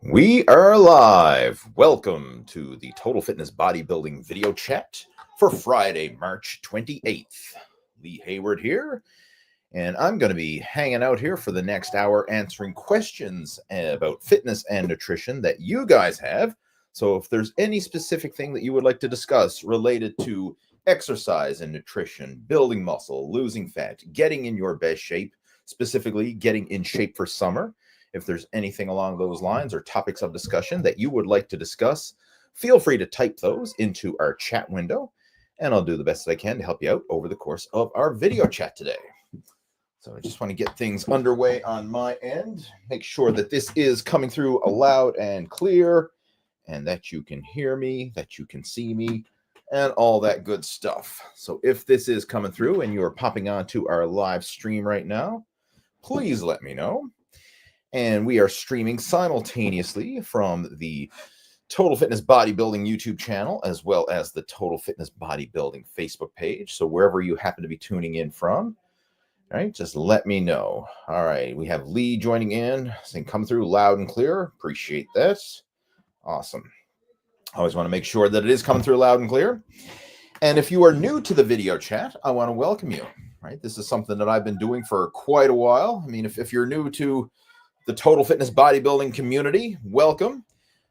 We are live. Welcome to the Total Fitness Bodybuilding video chat for Friday, March 28th. Lee Hayward here, and I'm going to be hanging out here for the next hour answering questions about fitness and nutrition that you guys have. So if there's any specific thing that you would like to discuss related to exercise and nutrition, building muscle, losing fat, getting in your best shape, specifically getting in shape for summer, if there's anything along those lines or topics of discussion that you would like to discuss, feel free to type those into our chat window, and I'll do the best that I can to help you out over the course of our video chat today. So I just want to get things underway on my end, make sure that this is coming through loud and clear, and that you can hear me, that you can see me, and all that good stuff. So if this is coming through and you're popping onto our live stream right now, please let me know. And we are streaming simultaneously from the Total Fitness Bodybuilding YouTube channel, as well as the Total Fitness Bodybuilding Facebook page. So wherever you happen to be tuning in from, all right, just let me know. All right, we have Lee joining in, saying come through loud and clear. Appreciate that. Awesome. Always want to make sure that it is coming through loud and clear. And if you are new to the video chat, I want to welcome you. Right, this is something that I've been doing for quite a while. I mean, if you're new to the Total Fitness Bodybuilding community, welcome.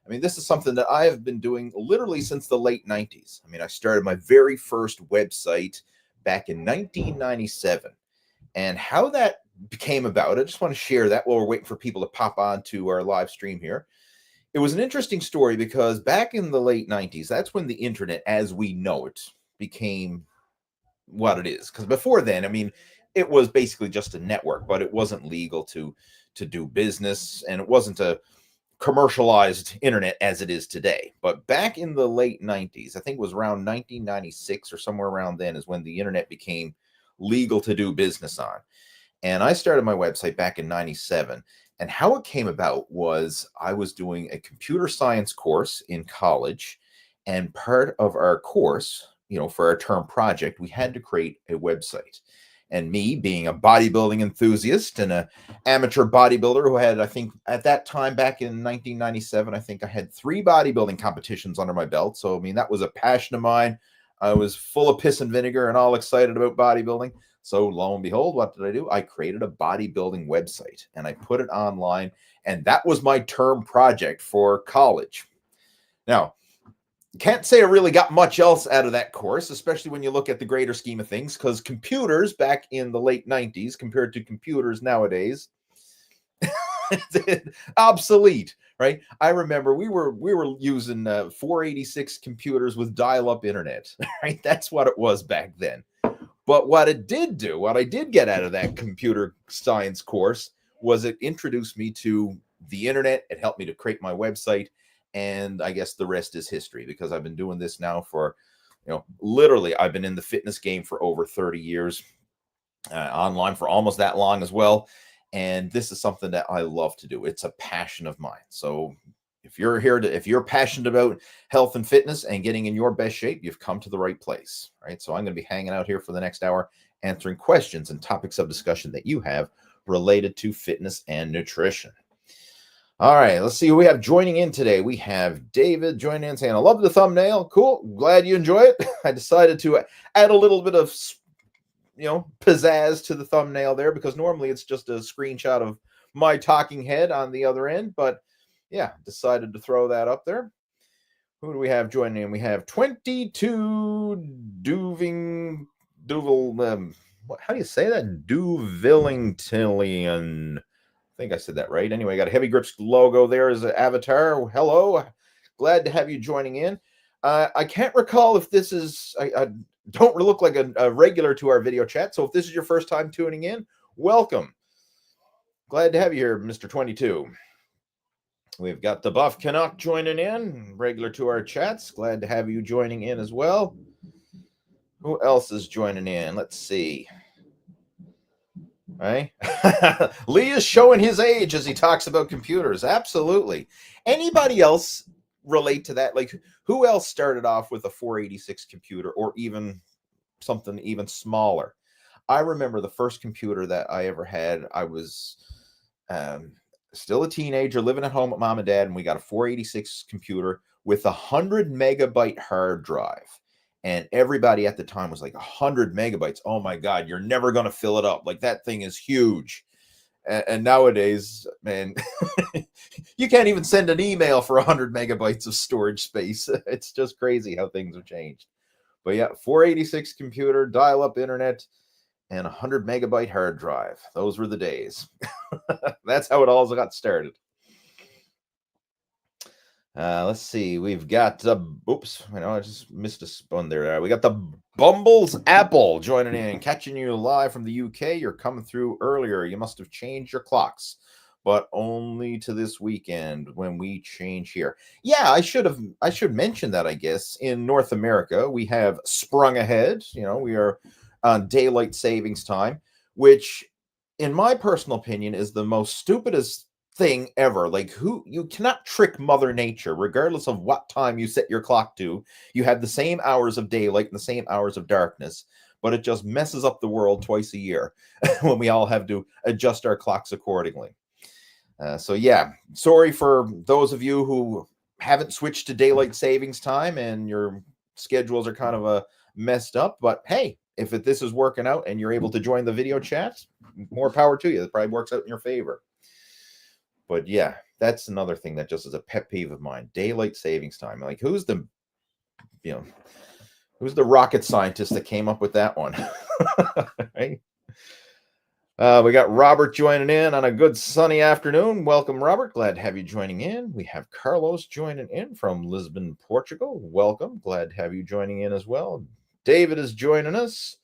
I mean, this is something that I have been doing literally since the late 90s. I mean, I started my very first website back in 1997. And how that came about, I just want to share that while we're waiting for people to pop on to our live stream here. It was an interesting story because back in the late 90s, that's when the internet as we know it became what it is. Because before then, I mean, it was basically just a network, but it wasn't legal to do business, and it wasn't a commercialized internet as it is today. But back in the late 90s, I think it was around 1996 or somewhere around then, is when the internet became legal to do business on. And I started my website back in 97. And how it came about was I was doing a computer science course in college, and part of our course, for our term project, we had to create a website. And me being a bodybuilding enthusiast and an amateur bodybuilder who had, I think at that time back in 1997, I think I had 3 bodybuilding competitions under my belt. So, I mean, that was a passion of mine. I was full of piss and vinegar and all excited about bodybuilding. So lo and behold, what did I do? I created a bodybuilding website and I put it online. And that was my term project for college. Now, can't say I really got much else out of that course, especially when you look at the greater scheme of things, because computers back in the late 90s compared to computers nowadays, obsolete, right? I remember we were using 486 computers with dial-up internet, right? That's what it was back then. But what I did get out of that computer science course was it introduced me to the internet. It helped me to create my website. And I guess the rest is history, because I've been doing this now for, literally, I've been in the fitness game for over 30 years, online for almost that long as well. And this is something that I love to do. It's a passion of mine. So if you're passionate about health and fitness and getting in your best shape, you've come to the right place, right? So I'm going to be hanging out here for the next hour, answering questions and topics of discussion that you have related to fitness and nutrition. All right, let's see who we have joining in today. We have David joining in saying, I love the thumbnail. Cool. Glad you enjoy it. I decided to add a little bit of, pizzazz to the thumbnail there, because normally it's just a screenshot of my talking head on the other end. But yeah, decided to throw that up there. Who do we have joining in? We have 22 Duvel. How do you say that? Duvillingtillion. I think I said that right. Anyway, got a Heavy Grips logo there as an avatar. Hello. Glad to have you joining in. I can't recall if this is, I don't look like a regular to our video chat. So if this is your first time tuning in, welcome. Glad to have you here, Mr. 22. We've got the Buff Canuck joining in, regular to our chats. Glad to have you joining in as well. Who else is joining in? Let's see. Right? Lee is showing his age as he talks about computers. Absolutely. Anybody else relate to that? Like, who else started off with a 486 computer, or even something even smaller? I remember the first computer that I ever had, I was still a teenager living at home with mom and dad, and we got a 486 computer with a 100 megabyte hard drive. And everybody at the time was like, 100 megabytes. Oh my God, you're never going to fill it up. Like, that thing is huge. And nowadays, man, you can't even send an email for 100 megabytes of storage space. It's just crazy how things have changed. But yeah, 486 computer, dial-up internet, and a 100 megabyte hard drive. Those were the days. That's how it all got started. Let's see. We've got oops, I just missed a spun there. We got the Bumbles Apple joining in, catching you live from the UK. You're coming through earlier. You must have changed your clocks, but only to this weekend when we change here. Yeah, I should mention that, I guess. In North America, we have sprung ahead. We are on daylight savings time, which in my personal opinion is the most stupidest thing ever. Like, you cannot trick Mother Nature. Regardless of what time you set your clock to, you have the same hours of daylight and the same hours of darkness, but it just messes up the world twice a year when we all have to adjust our clocks accordingly. So yeah, sorry for those of you who haven't switched to daylight savings time and your schedules are kind of messed up, but hey, if this is working out and you're able to join the video chat, more power to you. It probably works out in your favor. But yeah, that's another thing that just is a pet peeve of mine. Daylight savings time. Like, who's the rocket scientist that came up with that one? Right? We got Robert joining in on a good sunny afternoon. Welcome, Robert. Glad to have you joining in. We have Carlos joining in from Lisbon, Portugal. Welcome. Glad to have you joining in as well. David is joining us.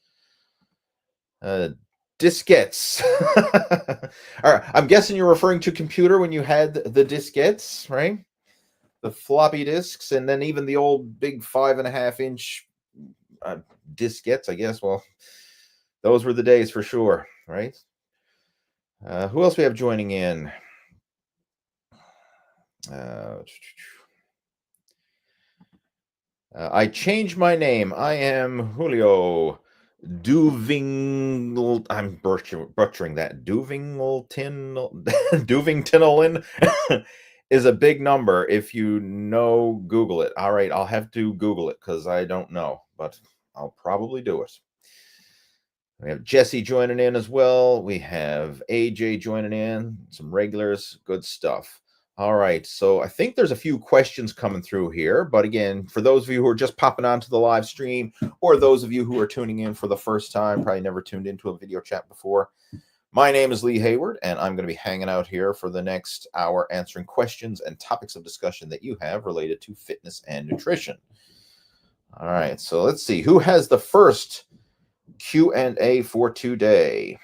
Diskettes. All right, I'm guessing you're referring to computer when you had the diskettes, right? The floppy disks, and then even the old big 5.5-inch diskettes, I guess. Well, those were the days for sure, right? Who else we have joining in? I changed my name. I am Julio Duving. I'm butchering that. Duvingtinolin is a big number. If you know, Google it. All right, I'll have to Google it because I don't know, but I'll probably do it. We have Jesse joining in as well. We have AJ joining in. Some regulars. Good stuff. All right, so I think there's a few questions coming through here, but again, for those of you who are just popping onto the live stream, or those of you who are tuning in for the first time, probably never tuned into a video chat before, my name is Lee Hayward, and I'm going to be hanging out here for the next hour answering questions and topics of discussion that you have related to fitness and nutrition. All right, so let's see. Who has the first Q&A for today?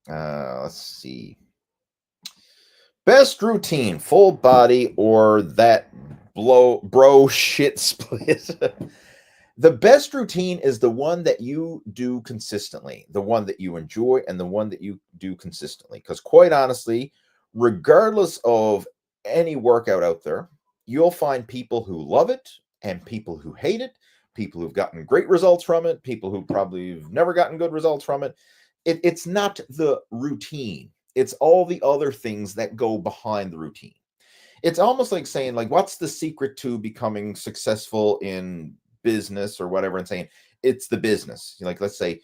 Let's see. Best routine, full body or that bro shit split? The best routine is the one that you do consistently, the one that you enjoy, and the one that you do consistently. Because quite honestly, regardless of any workout out there, you'll find people who love it and people who hate it, people who've gotten great results from it, people who probably have never gotten good results from it. It's not the routine. It's all the other things that go behind the routine. It's almost like saying, like, what's the secret to becoming successful in business or whatever, and saying it's the business. Like, let's say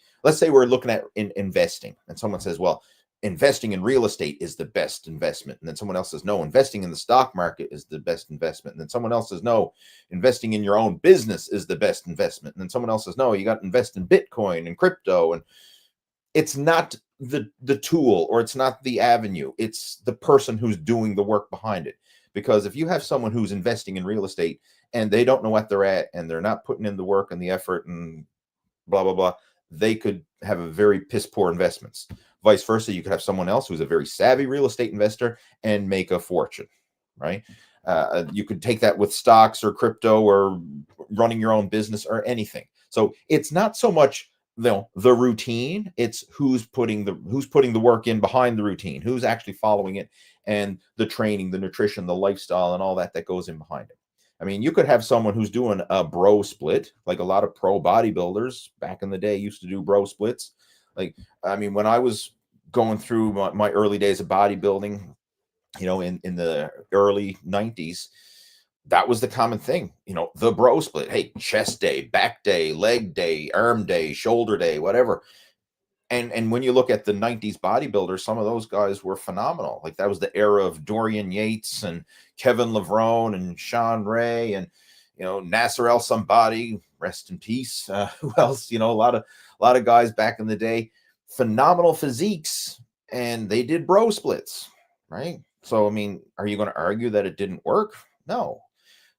we're looking at investing, and someone says, well, investing in real estate is the best investment. And then someone else says, no, investing in the stock market is the best investment. And then someone else says, no, investing in your own business is the best investment. And then someone else says, no, you got to invest in Bitcoin and crypto. And it's not the tool, or it's not the avenue. It's the person who's doing the work behind it. Because if you have someone who's investing in real estate and they don't know what they're at and they're not putting in the work and the effort and blah, blah, blah, they could have a very piss poor investments. Vice versa, you could have someone else who's a very savvy real estate investor and make a fortune, right? You could take that with stocks or crypto or running your own business or anything. So it's not so much the routine, it's who's putting the work in behind the routine, who's actually following it, and the training, the nutrition, the lifestyle, and all that goes in behind it. I mean, you could have someone who's doing a bro split, like a lot of pro bodybuilders back in the day used to do bro splits. Like, I mean, when I was going through my early days of bodybuilding, in the early 90s, that was the common thing, the bro split. Hey, chest day, back day, leg day, arm day, shoulder day, whatever. And when you look at the 90s bodybuilders, some of those guys were phenomenal. Like that was the era of Dorian Yates and Kevin Levrone and Sean Ray and Nasser El Somebody, rest in peace. Who else? A lot of guys back in the day, phenomenal physiques, and they did bro splits, right? So I mean, are you going to argue that it didn't work? No.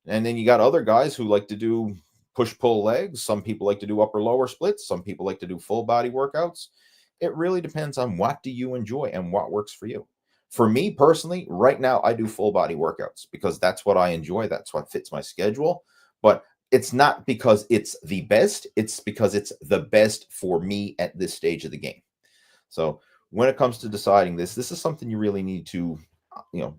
And then you got other guys who like to do push-pull legs. Some people like to do upper-lower splits. Some people like to do full body workouts. It really depends on what do you enjoy and what works for you. For me personally, right now, I do full body workouts because that's what I enjoy. That's what fits my schedule. But it's not because it's the best. It's because it's the best for me at this stage of the game. So when it comes to deciding this is something you really need to,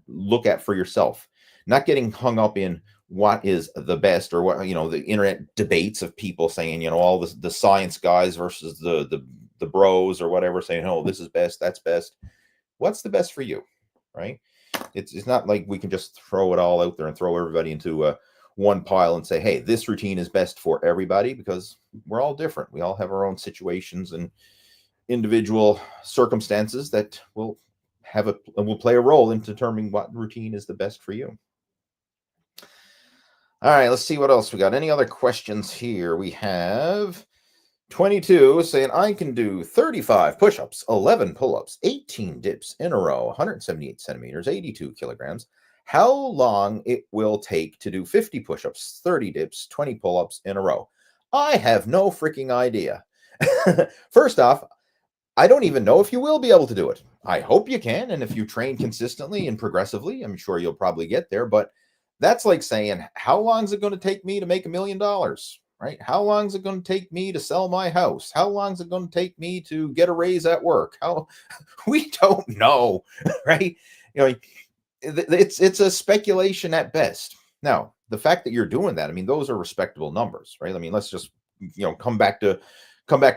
look at for yourself. Not getting hung up in what is the best, or what the internet debates of people saying all the science guys versus the bros or whatever, saying, oh, this is best, that's best. What's the best for you, right? It's not like we can just throw it all out there and throw everybody into one pile and say, hey, this routine is best for everybody, because we're all different. We all have our own situations and individual circumstances that will play a role in determining what routine is the best for you. All right, let's see what else we got. Any other questions here? We have 22 saying, I can do 35 push-ups, 11 pull-ups, 18 dips in a row, 178 centimeters, 82 kilograms. How long it will take to do 50 push-ups, 30 dips, 20 pull-ups in a row? I have no freaking idea. First off, I don't even know if you will be able to do it. I hope you can. And if you train consistently and progressively, I'm sure you'll probably get there. But that's like saying, how long is it going to take me to make $1 million, right? How long is it going to take me to sell my house? How long is it going to take me to get a raise at work? We don't know, right? It's a speculation at best. Now, the fact that you're doing that, I mean, those are respectable numbers, right? I mean, let's just, come back to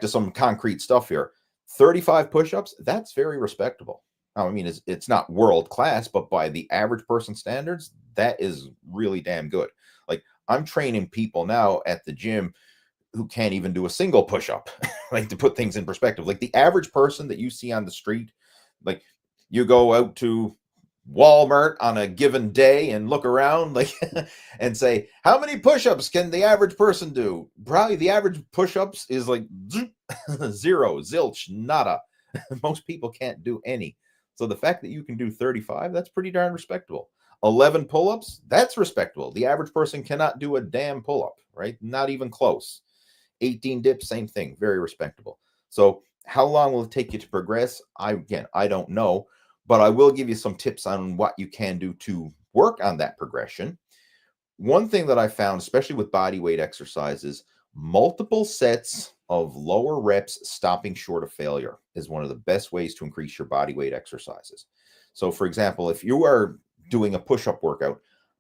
some concrete stuff here. 35 push-ups, that's very respectable. I mean, it's not world class, but by the average person standards, that is really damn good. Like, I'm training people now at the gym who can't even do a single push-up. Like, to put things in perspective, like the average person that you see on the street, like you go out to Walmart on a given day and look around, like, and say, how many push-ups can the average person do? Probably the average push-ups is like zero, zilch, nada. Most people can't do any. So the fact that you can do 35, that's pretty darn respectable. 11 pull-ups, that's respectable. The average person cannot do a damn pull-up, right? Not even close. 18 dips, same thing, very respectable. So how long will it take you to progress? I don't know, but I will give you some tips on what you can do to work on that progression. One thing that I found, especially with body weight exercises, multiple sets of lower reps stopping short of failure is one of the best ways to increase your body weight exercises. So for example, if you are doing a push-up workout,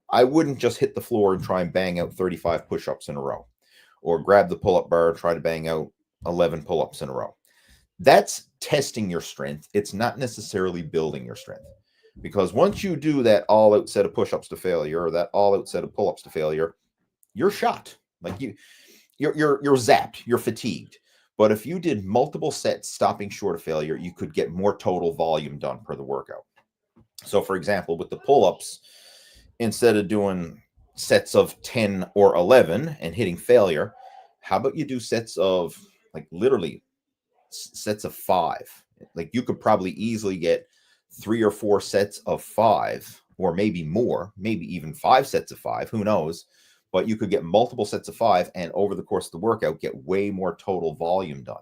I wouldn't just hit the floor and try and bang out 35 push-ups in a row, or grab the pull-up bar and try to bang out 11 pull-ups in a row. That's testing your strength. It's not necessarily building your strength, because once you do that all-out set of push-ups to failure, or that all-out set of pull-ups to failure, you're shot. Like you're zapped, you're fatigued. But if you did multiple sets stopping short of failure, you could get more total volume done per the workout. So for example, with the pull-ups, instead of doing sets of 10 or 11 and hitting failure, how about you do sets of, like, literally sets of 5? Like, you could probably easily get 3 or 4 sets of 5, or maybe more, maybe even 5 sets of 5, who knows? But you could get multiple sets of 5, and over the course of the workout, get way more total volume done.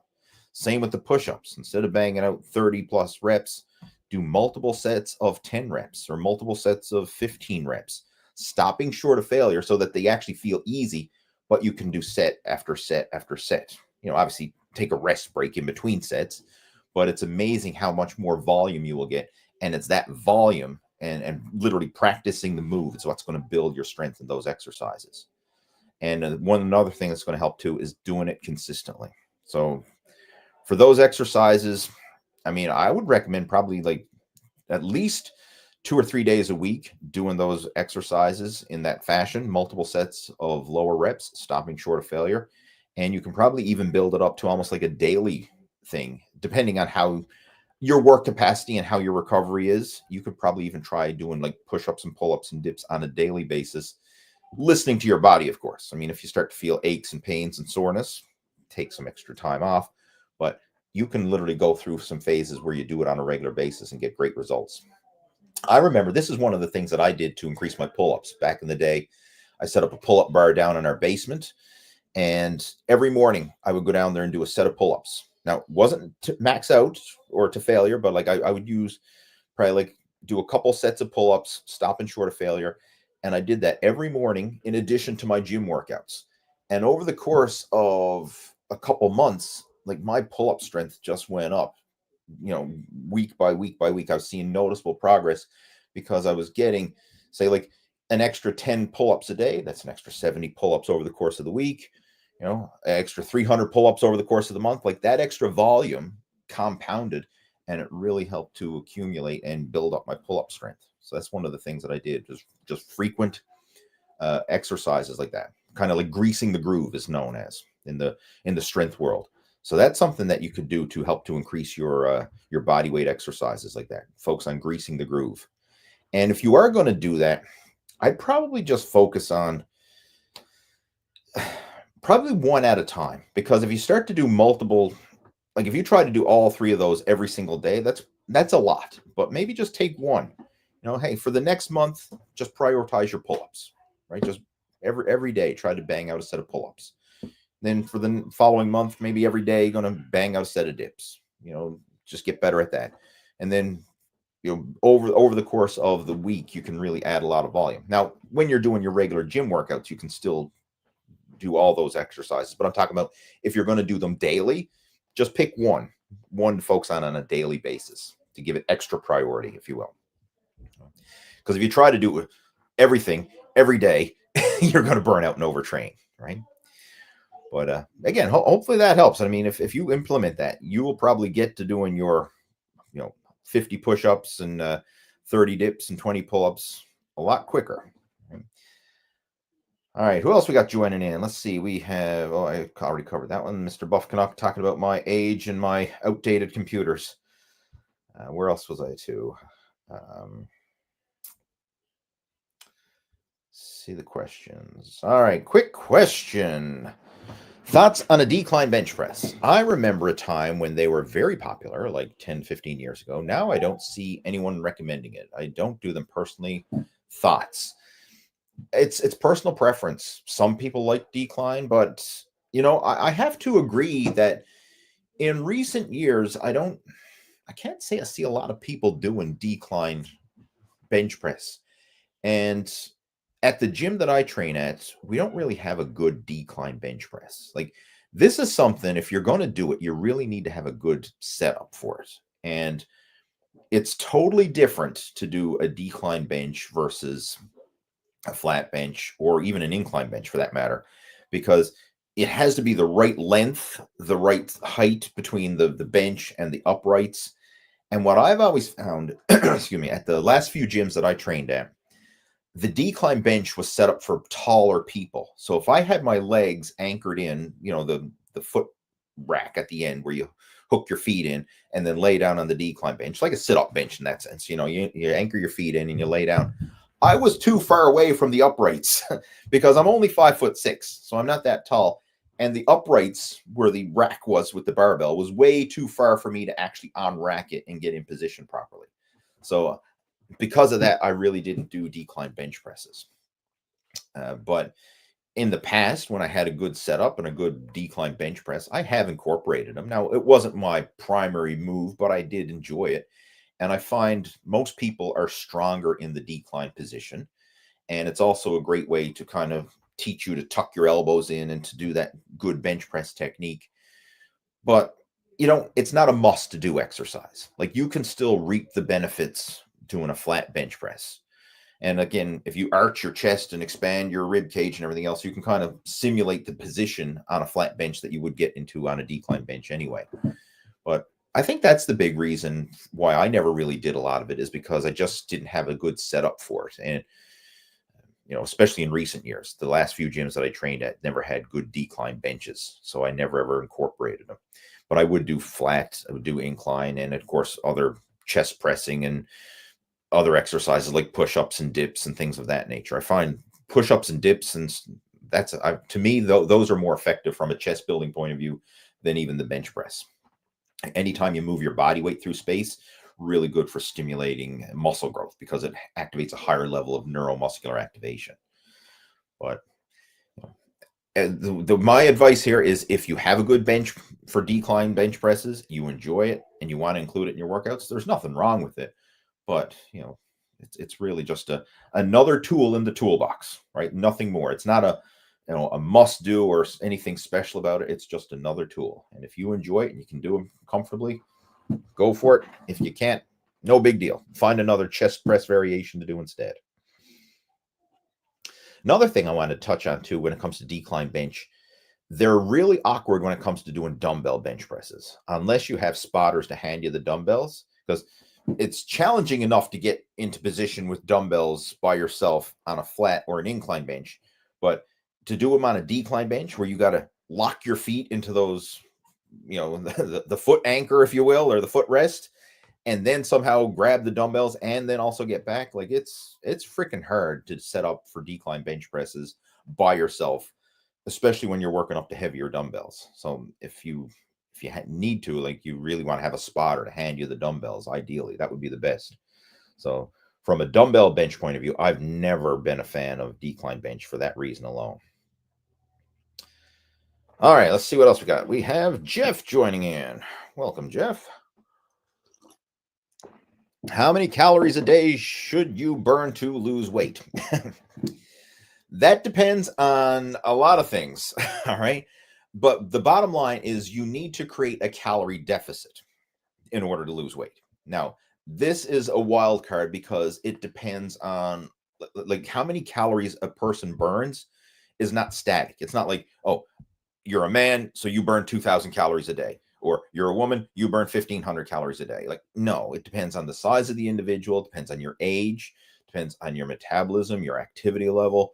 Same with the push-ups. Instead of banging out 30 plus reps, do multiple sets of 10 reps or multiple sets of 15 reps, stopping short of failure so that they actually feel easy, but you can do set after set after set. Obviously take a rest break in between sets, but it's amazing how much more volume you will get. And it's that volume and literally practicing the move is what's going to build your strength in those exercises. And another thing that's going to help too is doing it consistently. So for those exercises, I mean, I would recommend probably like at least 2 or 3 days a week doing those exercises in that fashion, multiple sets of lower reps, stopping short of failure. And you can probably even build it up to almost like a daily thing, depending on how your work capacity and how your recovery is. You could probably even try doing like push-ups and pull-ups and dips on a daily basis, listening to your body, of course. I mean, if you start to feel aches and pains and soreness, take some extra time off, but you can literally go through some phases where you do it on a regular basis and get great results. I remember this is one of the things that I did to increase my pull-ups back in the day. I set up a pull-up bar down in our basement, and every morning I would go down there and do a set of pull-ups. Now, it wasn't to max out or to failure, but like I would use probably like do a couple sets of pull-ups, stopping short of failure. And I did that every morning in addition to my gym workouts. And over the course of a couple months, like my pull-up strength just went up. Week by week by week, I was seeing noticeable progress because I was getting, say, like an extra 10 pull-ups a day. That's an extra 70 pull-ups over the course of the week, an extra 300 pull-ups over the course of the month. Like that extra volume compounded, and it really helped to accumulate and build up my pull-up strength. So that's one of the things that I did, just frequent exercises like that, kind of like greasing the groove is known as in the strength world. So that's something that you could do to help to increase your body weight exercises like that. Focus on greasing the groove. And if you are going to do that, I'd probably just focus on probably one at a time, because if you start to do multiple, like if you try to do all 3 of those every single day, that's a lot. But maybe just take one. Hey, for the next month, just prioritize your pull-ups, right? Just every day, try to bang out a set of pull-ups. Then for the following month, maybe every day, you're going to bang out a set of dips. Just get better at that. And then, over the course of the week, you can really add a lot of volume. Now, when you're doing your regular gym workouts, you can still do all those exercises. But I'm talking about if you're going to do them daily, just pick one to focus on a daily basis to give it extra priority, if you will. Because if you try to do everything every day, you're going to burn out and overtrain, right? But again, hopefully that helps. I mean, if you implement that, you will probably get to doing your, 50 push-ups and 30 dips and 20 pull-ups a lot quicker. Right? All right, who else we got joining in? Let's see. We have, I already covered that one. Mr. Buff Canuck talking about my age and my outdated computers. Where else was I to? See the questions. All right, quick question. Thoughts on a decline bench press? I remember a time when they were very popular, like 10, 15 years ago. Now I don't see anyone recommending it. I don't do them personally. Thoughts? It's personal preference. Some people like decline, but I have to agree that in recent years, I can't say I see a lot of people doing decline bench press. And at the gym that I train at, we don't really have a good decline bench press. Like, this is something, if you're going to do it, you really need to have a good setup for it. And it's totally different to do a decline bench versus a flat bench, or even an incline bench for that matter, because it has to be the right length, the right height between the bench and the uprights. And what I've always found, excuse me, at the last few gyms that I trained at, the decline bench was set up for taller people. So if I had my legs anchored in, the foot rack at the end where you hook your feet in and then lay down on the decline bench, like a sit-up bench in that sense, you anchor your feet in and you lay down. I was too far away from the uprights because I'm only 5'6", so I'm not that tall. And the uprights where the rack was with the barbell was way too far for me to actually unrack it and get in position properly. So because of that, I really didn't do decline bench presses. But in the past, when I had a good setup and a good decline bench press, I have incorporated them. Now, it wasn't my primary move, but I did enjoy it. And I find most people are stronger in the decline position. And it's also a great way to kind of teach you to tuck your elbows in and to do that good bench press technique. But, it's not a must to do exercise. Like, you can still reap the benefits doing a flat bench press. And again, if you arch your chest and expand your rib cage and everything else, you can kind of simulate the position on a flat bench that you would get into on a decline bench anyway. But I think that's the big reason why I never really did a lot of it, is because I just didn't have a good setup for it. And, especially in recent years, the last few gyms that I trained at never had good decline benches. So I never ever incorporated them. But I would do flat, I would do incline, and of course, other chest pressing and other exercises like push-ups and dips and things of that nature. I find push-ups and dips, and to me, those are more effective from a chest building point of view than even the bench press. Anytime you move your body weight through space, really good for stimulating muscle growth because it activates a higher level of neuromuscular activation. But my advice here is, if you have a good bench for decline bench presses, you enjoy it and you want to include it in your workouts, there's nothing wrong with it. But it's really just another tool in the toolbox, right? Nothing more. It's not a must do or anything special about it. It's just another tool. And if you enjoy it and you can do them comfortably, go for it. If you can't, no big deal. Find another chest press variation to do instead. Another thing I want to touch on too, when it comes to decline bench, they're really awkward when it comes to doing dumbbell bench presses, unless you have spotters to hand you the dumbbells, because it's challenging enough to get into position with dumbbells by yourself on a flat or an incline bench. But to do them on a decline bench where you got to lock your feet into those, the foot anchor, if you will, or the foot rest, and then somehow grab the dumbbells and then also get back, like it's freaking hard to set up for decline bench presses by yourself, especially when you're working up to heavier dumbbells. So if you need to, like, you really want to have a spotter to hand you the dumbbells, ideally that would be the best. So from a dumbbell bench point of view, I've never been a fan of decline bench for that reason alone. All right, let's see what else we got. We have Jeff joining in. Welcome, Jeff. How many calories a day should you burn to lose weight? That depends on a lot of things. All right. But the bottom line is, you need to create a calorie deficit in order to lose weight. Now, this is a wild card because it depends on, like, how many calories a person burns is not static. It's not like, oh, you're a man, so you burn 2,000 calories a day. Or you're a woman, you burn 1,500 calories a day. Like, no, it depends on the size of the individual, depends on your age, depends on your metabolism, your activity level.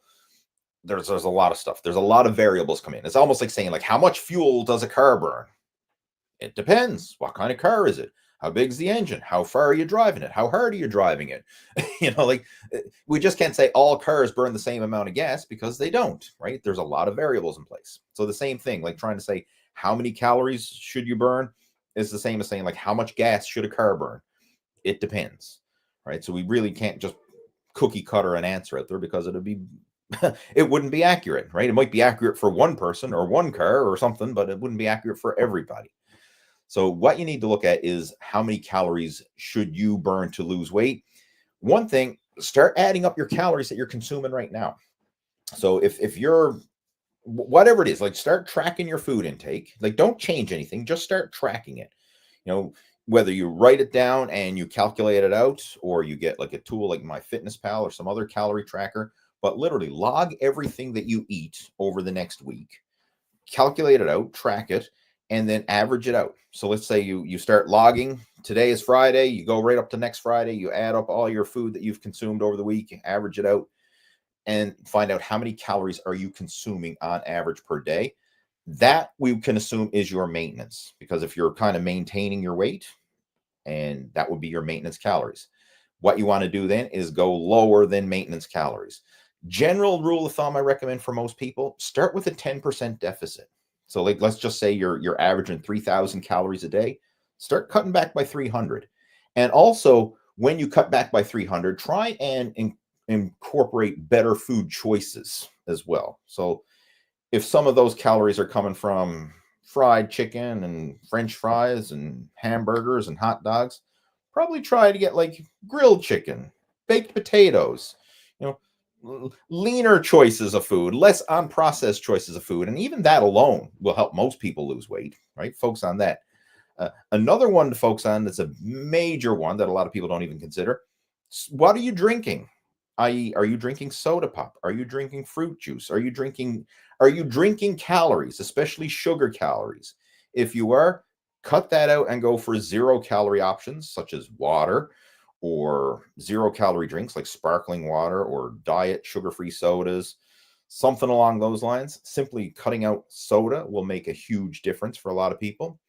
There's a lot of stuff. There's a lot of variables come in. It's almost like saying, like, how much fuel does a car burn? It depends. What kind of car is it? How big's the engine? How far are you driving it? How hard are you driving it? Like, we just can't say all cars burn the same amount of gas, because they don't, right? There's a lot of variables in place. So the same thing, like trying to say how many calories should you burn, is the same as saying, like, how much gas should a car burn? It depends, right? So we really can't just cookie cutter an answer out there, because it wouldn't be accurate, right? It might be accurate for one person or one car or something, but it wouldn't be accurate for everybody. So what you need to look at is, how many calories should you burn to lose weight? One thing, start adding up your calories that you're consuming right now. So if you're, whatever it is, like, start tracking your food intake. Like, don't change anything, just start tracking it. Whether you write it down and you calculate it out, or you get like a tool like MyFitnessPal or some other calorie tracker, but literally log everything that you eat over the next week, calculate it out, track it, and then average it out. So let's say you start logging. Today is Friday. You go right up to next Friday. You add up all your food that you've consumed over the week, average it out, and find out how many calories are you consuming on average per day. That we can assume is your maintenance, because if you're kind of maintaining your weight, and that would be your maintenance calories. What you want to do then is go lower than maintenance calories. General rule of thumb I recommend for most people, start with a 10% deficit. So, like, let's just say you're averaging 3,000 calories a day. Start cutting back by 300. And also, when you cut back by 300, try and incorporate better food choices as well. So if some of those calories are coming from fried chicken and French fries and hamburgers and hot dogs, probably try to get like grilled chicken, baked potatoes, leaner choices of food, less unprocessed choices of food. And even that alone will help most people lose weight, right? Focus on that. Another one to focus on, that's a major one that a lot of people don't even consider. What are you drinking? I.e., are you drinking soda pop? Are you drinking fruit juice? Are you drinking calories, especially sugar calories? If you are, cut that out and go for 0-calorie options such as water or 0-calorie drinks like sparkling water or diet sugar-free sodas, something along those lines. Simply cutting out soda will make a huge difference for a lot of people.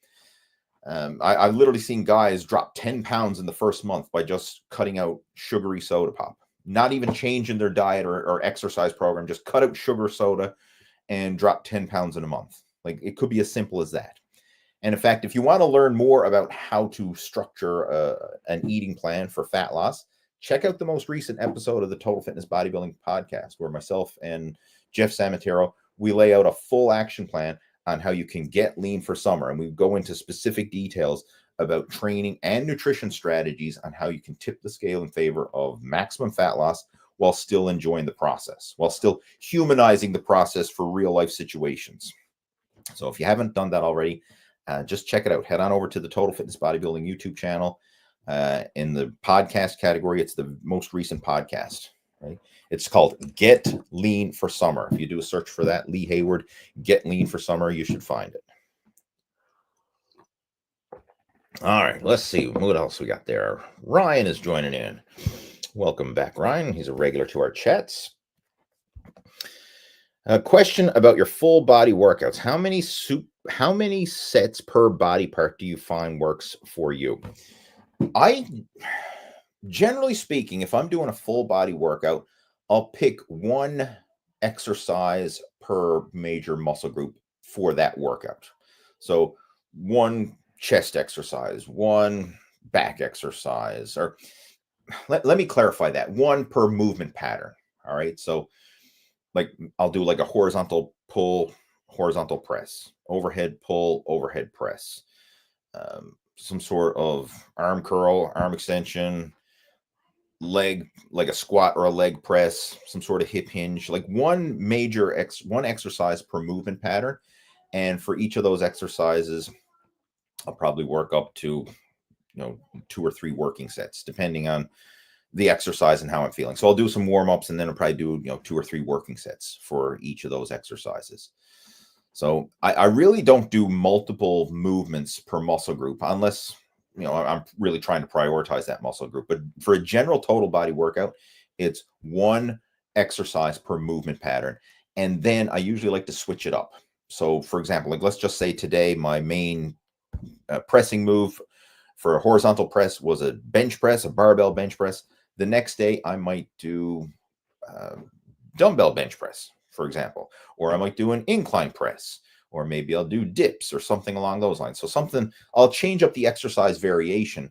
I've literally seen guys drop 10 pounds in the first month by just cutting out sugary soda pop, not even changing their diet or exercise program, just cut out sugar soda and drop 10 pounds in a month. Like, it could be as simple as that. And in fact, if you want to learn more about how to structure an eating plan for fat loss, check out the most recent episode of the Total Fitness Bodybuilding podcast, where myself and Jeff Samatero, we lay out a full action plan on how you can get lean for summer. And we go into specific details about training and nutrition strategies on how you can tip the scale in favor of maximum fat loss while still enjoying the process, while still humanizing the process for real life situations. So if you haven't done that already, just check it out. Head on over to the Total Fitness Bodybuilding YouTube channel. In the podcast category, it's the most recent podcast, right? It's called Get Lean for Summer. If you do a search for that, Lee Hayward, Get Lean for Summer, you should find it. All right, let's see what else we got there. Ryan is joining in. Welcome back, Ryan. He's a regular to our chats. A question about your full body workouts. How many sets per body part do you find works for you? Generally speaking, if I'm doing a full body workout, I'll pick one exercise per major muscle group for that workout. So one chest exercise, one back exercise, or let me clarify that, one per movement pattern. All right. So like I'll do like a horizontal pull, horizontal press, overhead pull, overhead press, some sort of arm curl, arm extension, leg, like a squat or a leg press, some sort of hip hinge, like one exercise per movement pattern. And for each of those exercises, I'll probably work up to, 2 or 3 working sets, depending on the exercise and how I'm feeling. So I'll do some warm-ups and then I'll probably do, 2 or 3 working sets for each of those exercises. So I really don't do multiple movements per muscle group unless, I'm really trying to prioritize that muscle group. But for a general total body workout, it's one exercise per movement pattern. And then I usually like to switch it up. So for example, like let's just say today, my main pressing move for a horizontal press was a bench press, a barbell bench press. The next day I might do dumbbell bench press, for example, or I might do an incline press, or maybe I'll do dips or something along those lines. So I'll change up the exercise variation,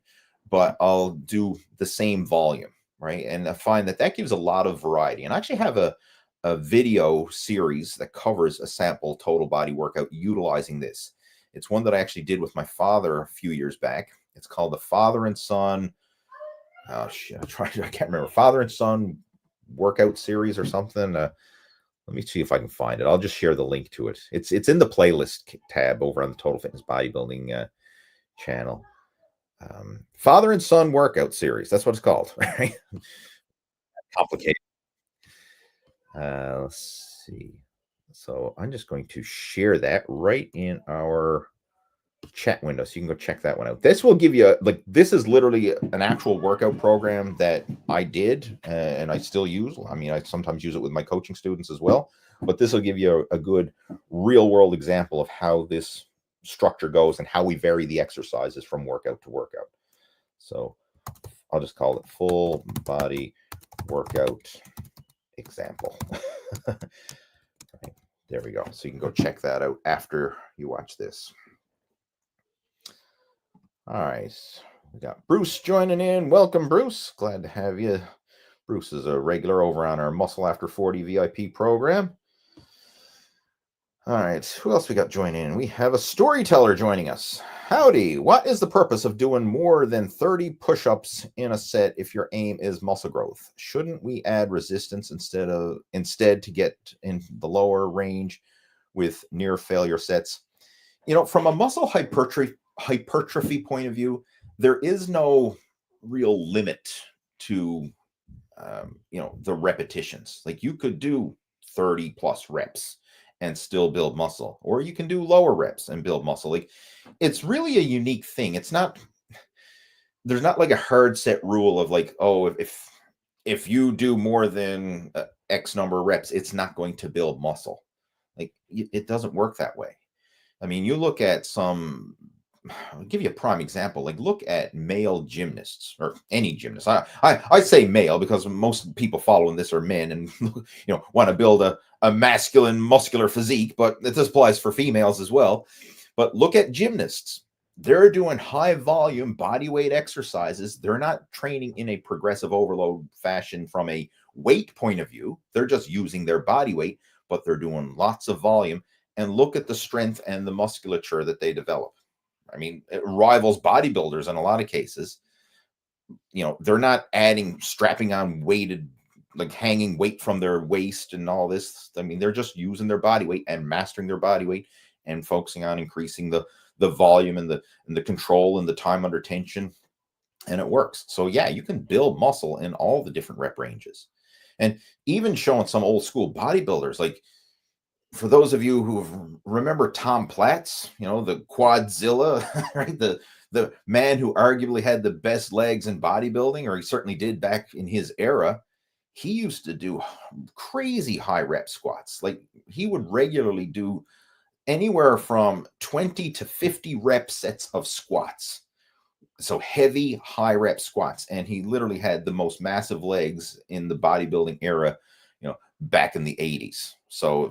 but I'll do the same volume, right? And I find that gives a lot of variety. And I actually have a video series that covers a sample total body workout utilizing this. It's one that I actually did with my father a few years back. It's called the Father and Son. Oh shit, I can't remember. Father and Son workout series or something. Let me see if I can find it. I'll just share the link to it. It's in the playlist tab over on the Total Fitness Bodybuilding channel. Father and Son workout series. That's what it's called. Right? Complicated. Let's see. So I'm just going to share that right in our chat window, so you can go check that one out. This will give you this is literally an actual workout program that I did and I still use. I mean, I sometimes use it with my coaching students as well, but this will give you a good real world example of how this structure goes and how we vary the exercises from workout to workout. So I'll just call it full body workout example. Right, there we go. So you can go check that out after you watch this. All right, we got Bruce joining in. Welcome, Bruce. Glad to have you. Bruce is a regular over on our Muscle After 40 VIP program. All right, who else we got joining in? We have a storyteller joining us. Howdy, what is the purpose of doing more than 30 push-ups in a set if your aim is muscle growth? Shouldn't we add resistance instead to get in the lower range with near failure sets? From a muscle hypertrophy point of view, there is no real limit to the repetitions. Like you could do 30 plus reps and still build muscle, or you can do lower reps and build muscle. Like, it's really a unique thing. It's not, there's not like a hard set rule of like, oh, if you do more than X number of reps, it's not going to build muscle. Like, it doesn't work that way. I mean, you look at some, I'll give you a prime example. Like, look at male gymnasts, or any gymnast. I say male because most people following this are men and want to build a masculine, muscular physique, but this applies for females as well. But look at gymnasts. They're doing high volume body weight exercises. They're not training in a progressive overload fashion from a weight point of view. They're just using their body weight, but they're doing lots of volume. And look at the strength and the musculature that they develop. I mean, it rivals bodybuilders in a lot of cases. They're not strapping on weighted, like hanging weight from their waist and all this. I mean, they're just using their body weight and mastering their body weight and focusing on increasing the volume and the control and the time under tension. And it works. So yeah, you can build muscle in all the different rep ranges. And even showing some old school bodybuilders, like, for those of you who remember Tom Platz, the Quadzilla, right? The man who arguably had the best legs in bodybuilding, or he certainly did back in his era. He used to do crazy high rep squats. Like, he would regularly do anywhere from 20 to 50 rep sets of squats. So heavy, high rep squats. And he literally had the most massive legs in the bodybuilding era, back in the 80s. So,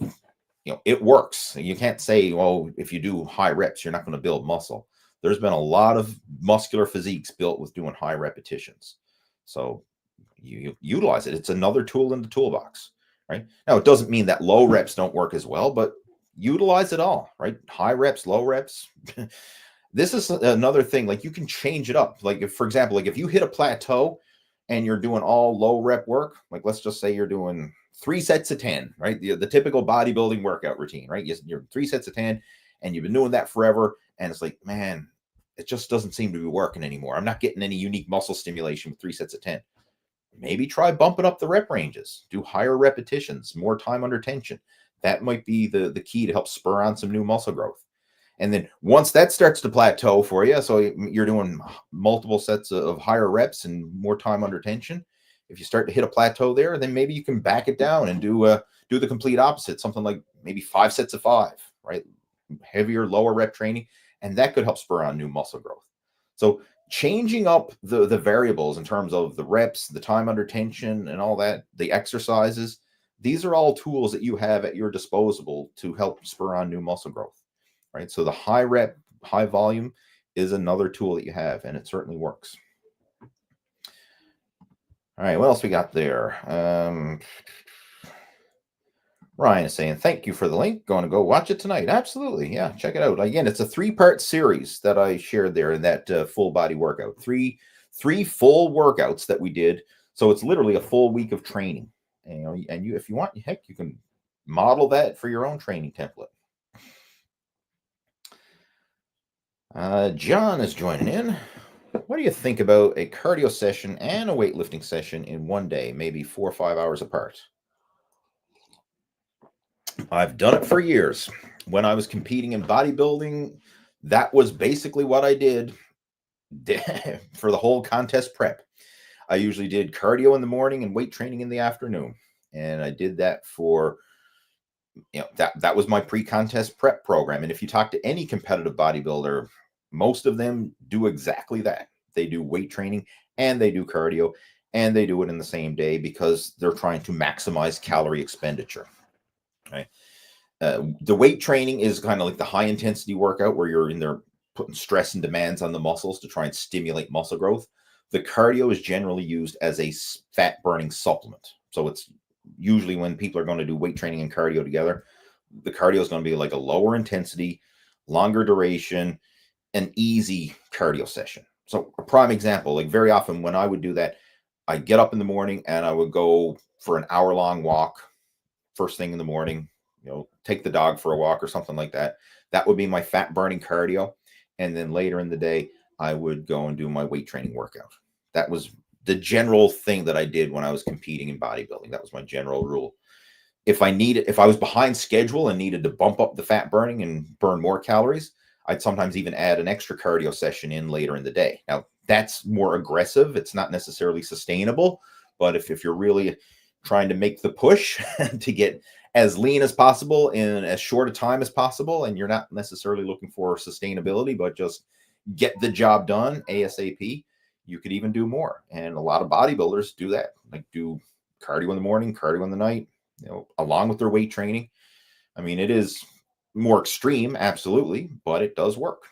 it works. You can't say, well, if you do high reps, you're not going to build muscle. There's been a lot of muscular physiques built with doing high repetitions. So you utilize it. It's another tool in the toolbox, right? Now, it doesn't mean that low reps don't work as well, but utilize it all, right? High reps, low reps. This is another thing. Like, you can change it up. Like, for example, like if you hit a plateau and you're doing all low rep work, like let's just say you're doing 3 sets of 10, right? The typical bodybuilding workout routine, right? You're 3 sets of 10 and you've been doing that forever. And it's like, man, it just doesn't seem to be working anymore. I'm not getting any unique muscle stimulation with 3 sets of 10. Maybe try bumping up the rep ranges, do higher repetitions, more time under tension. That might be the key to help spur on some new muscle growth. And then once that starts to plateau for you, so you're doing multiple sets of higher reps and more time under tension. If you start to hit a plateau there, then maybe you can back it down and do the complete opposite, something like maybe 5 sets of 5, right? Heavier, lower rep training, and that could help spur on new muscle growth. So changing up the variables in terms of the reps, the time under tension, and all that, the exercises, these are all tools that you have at your disposal to help spur on new muscle growth. Right. So the high rep, high volume is another tool that you have, and it certainly works. All right. What else we got there? Ryan is saying, thank you for the link. Going to go watch it tonight. Absolutely. Yeah. Check it out. Again, it's a 3-part series that I shared there in that full body workout. Three full workouts that we did. So it's literally a full week of training. And you, if you want, heck, you can model that for your own training template. John is joining in. What do you think about a cardio session and a weightlifting session in one day, maybe 4 or 5 hours apart? I've done it for years. When I was competing in bodybuilding, that was basically what I did for the whole contest prep. I usually did cardio in the morning and weight training in the afternoon. And I did that for, that was my pre-contest prep program. And if you talk to any competitive bodybuilder, most of them do exactly that. They do weight training and they do cardio, and they do it in the same day because they're trying to maximize calorie expenditure. Right. The weight training is kind of like the high intensity workout where you're in there putting stress and demands on the muscles to try and stimulate muscle growth. The cardio is generally used as a fat burning supplement. So it's usually when people are going to do weight training and cardio together, the cardio is going to be like a lower intensity, longer duration, an easy cardio session. So a prime example, like very often when I would do that, I'd get up in the morning and I would go for an hour-long walk first thing in the morning, take the dog for a walk or something like that. That would be my fat burning cardio. And then later in the day, I would go and do my weight training workout. That was the general thing that I did when I was competing in bodybuilding. That was my general rule. if I was behind schedule and needed to bump up the fat burning and burn more calories, I'd sometimes even add an extra cardio session in later in the day. Now, that's more aggressive. It's not necessarily sustainable, but if you're really trying to make the push to get as lean as possible in as short a time as possible, and you're not necessarily looking for sustainability, but just get the job done ASAP, you could even do more. And a lot of bodybuilders do that, like do cardio in the morning, cardio in the night, along with their weight training. I mean, it is more extreme, absolutely, but it does work.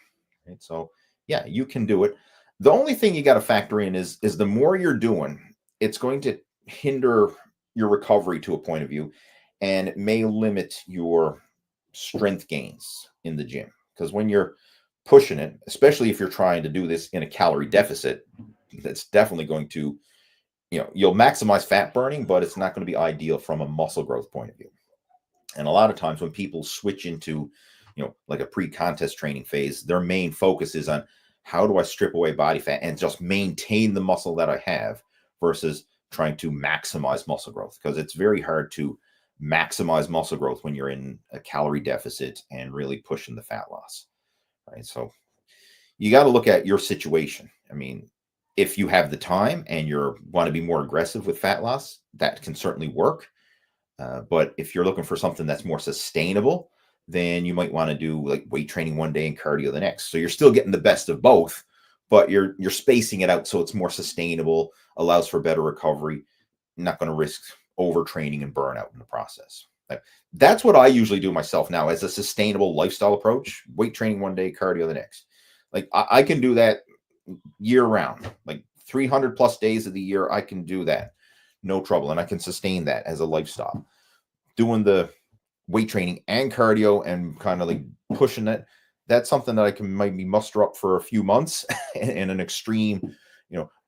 Right? So yeah, you can do it. The only thing you got to factor in is the more you're doing, it's going to hinder your recovery to a point of view, and it may limit your strength gains in the gym. Because when you're pushing it, especially if you're trying to do this in a calorie deficit, that's definitely going to, you'll maximize fat burning, but it's not going to be ideal from a muscle growth point of view. And a lot of times when people switch into, like a pre-contest training phase, their main focus is on how do I strip away body fat and just maintain the muscle that I have versus trying to maximize muscle growth, because it's very hard to maximize muscle growth when you're in a calorie deficit and really pushing the fat loss, right? So you got to look at your situation. I mean, if you have the time and you want to be more aggressive with fat loss, that can certainly work. But if you're looking for something that's more sustainable, then you might want to do like weight training one day and cardio the next. So you're still getting the best of both, but you're spacing it out so it's more sustainable, allows for better recovery, not going to risk overtraining and burnout in the process. That's what I usually do myself now as a sustainable lifestyle approach: weight training one day, cardio the next. Like I can do that year round, like 300 plus days of the year. I can do that. No trouble. And I can sustain that as a lifestyle. Doing the weight training and cardio and kind of like pushing it, that's something that I can maybe muster up for a few months in an extreme,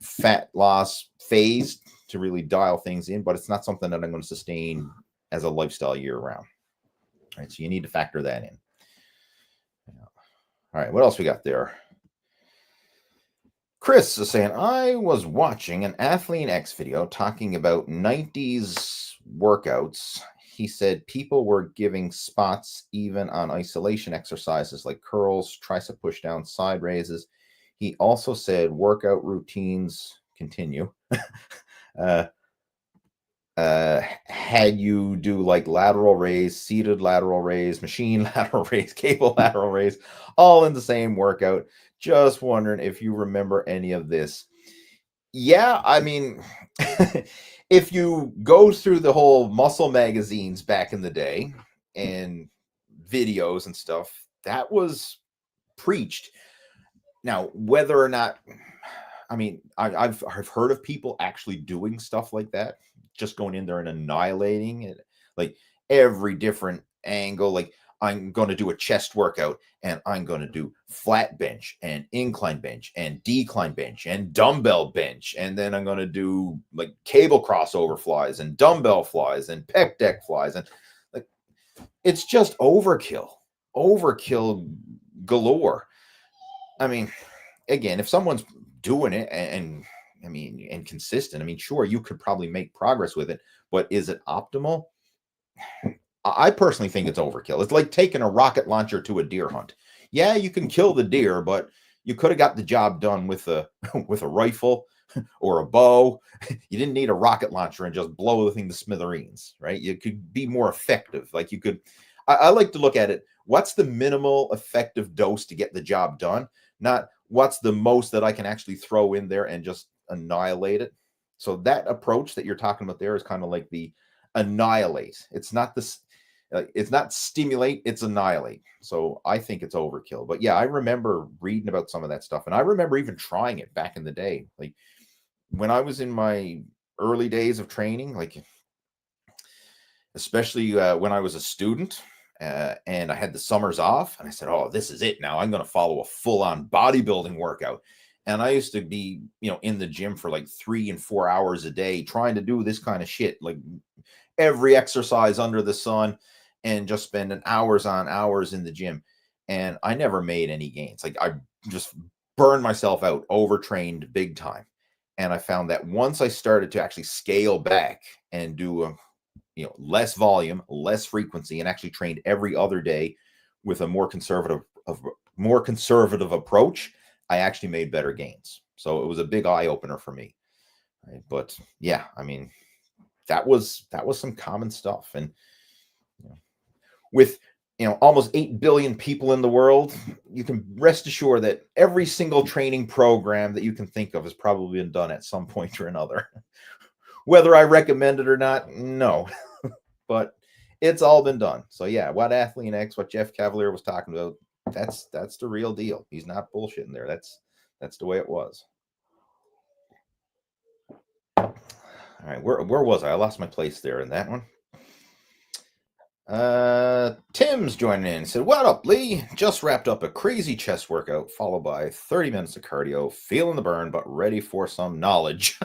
fat loss phase to really dial things in, but it's not something that I'm going to sustain as a lifestyle year round. All right. So you need to factor that in. All right. What else we got there? Chris is saying, I was watching an Athlete X video talking about 90s workouts. He said people were giving spots even on isolation exercises like curls, tricep push down, side raises. He also said workout routines continue. Had you do like lateral raise, seated lateral raise, machine lateral raise, cable lateral raise, all in the same workout. Just wondering if you remember any of this. Yeah, I mean, if you go through the whole muscle magazines back in the day and videos and stuff, that was preached. Now, whether or not, I mean, I've heard of people actually doing stuff like that, just going in there and annihilating it, like every different angle. Like, I'm going to do a chest workout and I'm going to do flat bench and incline bench and decline bench and dumbbell bench. And then I'm going to do like cable crossover flies and dumbbell flies and pec deck flies. And like, it's just overkill galore. I mean, again, if someone's doing it and consistent, I mean, sure, you could probably make progress with it, but is it optimal? I personally think it's overkill. It's like taking a rocket launcher to a deer hunt. Yeah, you can kill the deer, but you could have got the job done with a with a rifle or a bow. You didn't need a rocket launcher and just blow the thing to smithereens, right? You could be more effective. Like you could, I like to look at it. What's the minimal effective dose to get the job done? Not what's the most that I can actually throw in there and just annihilate it. So that approach that you're talking about there is kind of like the annihilate. It's not this. It's not stimulate, it's annihilate. So I think it's overkill. But yeah, I remember reading about some of that stuff. And I remember even trying it back in the day. Like when I was in my early days of training, like especially when I was a student and I had the summers off and I said, oh, this is it now. I'm going to follow a full-on bodybuilding workout. And I used to be, in the gym for like 3 and 4 hours a day trying to do this kind of shit, like every exercise under the sun, and just spending hours on hours in the gym. And I never made any gains. Like I just burned myself out, overtrained big time. And I found that once I started to actually scale back and do less volume, less frequency, and actually trained every other day with a more conservative approach, I actually made better gains. So it was a big eye opener for me. Right? But yeah, I mean, that was some common stuff. And with almost 8 billion people in the world, you can rest assured that every single training program that you can think of has probably been done at some point or another. Whether I recommend it or not, no. But it's all been done. So yeah, what Athlete X, what Jeff Cavalier was talking about, that's the real deal. He's not bullshitting there. That's the way it was. All right, where was I? I lost my place there in that one. Tim's joining in. Said, "What up, Lee? Just wrapped up a crazy chest workout, followed by 30 minutes of cardio. Feeling the burn, but ready for some knowledge.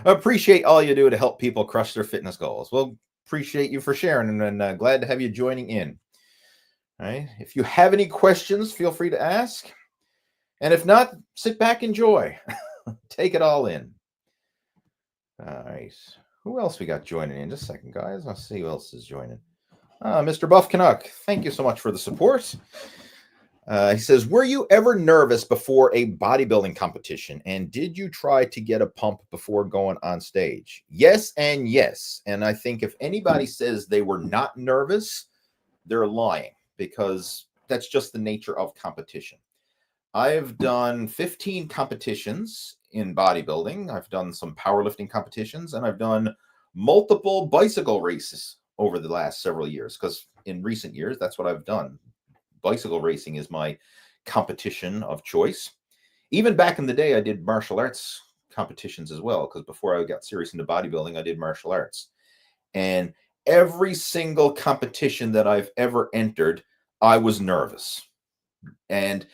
Appreciate all you do to help people crush their fitness goals." Well, appreciate you for sharing, and glad to have you joining in. All right. If you have any questions, feel free to ask. And if not, sit back, enjoy. Take it all in. All right. Who else we got joining in? Just a second, guys. Let's see who else is joining. Mr. Buff Canuck, thank you so much for the support. He says, "Were you ever nervous before a bodybuilding competition? And did you try to get a pump before going on stage?" Yes and yes. And I think if anybody says they were not nervous, they're lying, because that's just the nature of competition. I've done 15 competitions in bodybuilding. I've done some powerlifting competitions, and I've done multiple bicycle races over the last several years, because in recent years, that's what I've done. Bicycle racing is my competition of choice. Even back in the day, I did martial arts competitions as well, because before I got serious into bodybuilding, I did martial arts. And every single competition that I've ever entered, I was nervous. And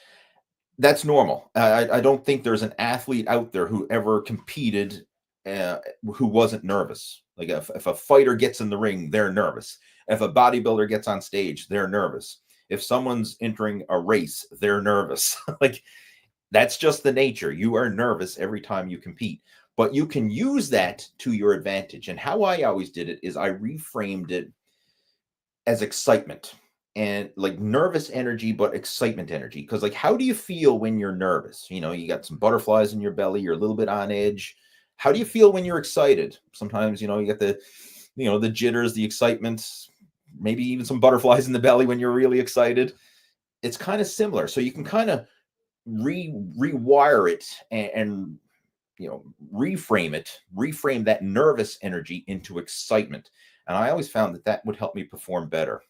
that's normal. I don't think there's an athlete out there who ever competed who wasn't nervous. Like if a fighter gets in the ring, they're nervous. If a bodybuilder gets on stage, they're nervous. If someone's entering a race, they're nervous. Like, that's just the nature. You are nervous every time you compete, but you can use that to your advantage. And how I always did it is I reframed it as excitement, and like nervous energy, but excitement energy. Because like, how do you feel when you're nervous? You got some butterflies in your belly, you're a little bit on edge. How do you feel when you're excited? Sometimes, you get the jitters, the excitement, maybe even some butterflies in the belly when you're really excited. It's kind of similar. So you can kind of rewire it and reframe that nervous energy into excitement. And I always found that would help me perform better.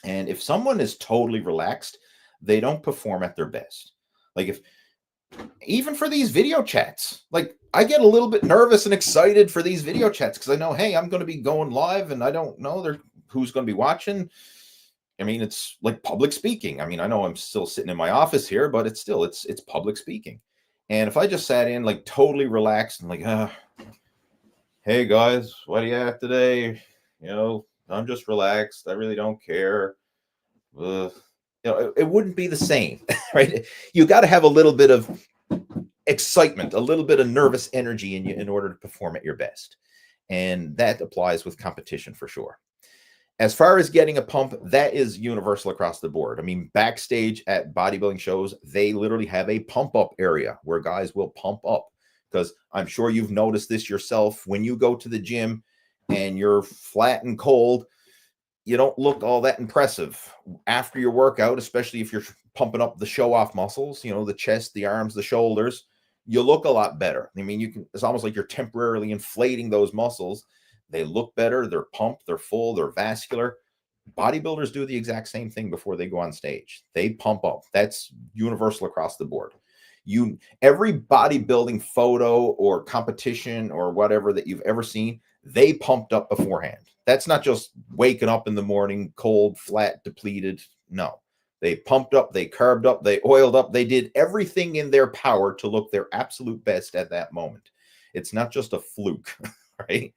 And if someone is totally relaxed, they don't perform at their best. Like, even for these video chats, like I get a little bit nervous and excited for these video chats because I know, hey, I'm going to be going live and I don't know who's going to be watching. I mean, it's like public speaking. I mean, I know I'm still sitting in my office here, but it's public speaking. And if I just sat in like totally relaxed and like, hey guys, what do you have today? I'm just relaxed. I really don't care. It wouldn't be the same, right? You got to have a little bit of excitement, a little bit of nervous energy in you in order to perform at your best. And that applies with competition for sure. As far as getting a pump, that is universal across the board. I mean, backstage at bodybuilding shows, they literally have a pump up area where guys will pump up, because I'm sure you've noticed this yourself. When you go to the gym and you're flat and cold, you don't look all that impressive after your workout, especially if you're pumping up the show off muscles, the chest, the arms, the shoulders. You look a lot better. I mean, it's almost like you're temporarily inflating those muscles. They look better. They're pumped. They're full. They're vascular. Bodybuilders do the exact same thing before they go on stage. They pump up. That's universal across the board. Every bodybuilding photo or competition or whatever that you've ever seen, they pumped up beforehand. That's not just waking up in the morning, cold, flat, depleted. No, they pumped up, they carbed up, they oiled up. They did everything in their power to look their absolute best at that moment. It's not just a fluke, right?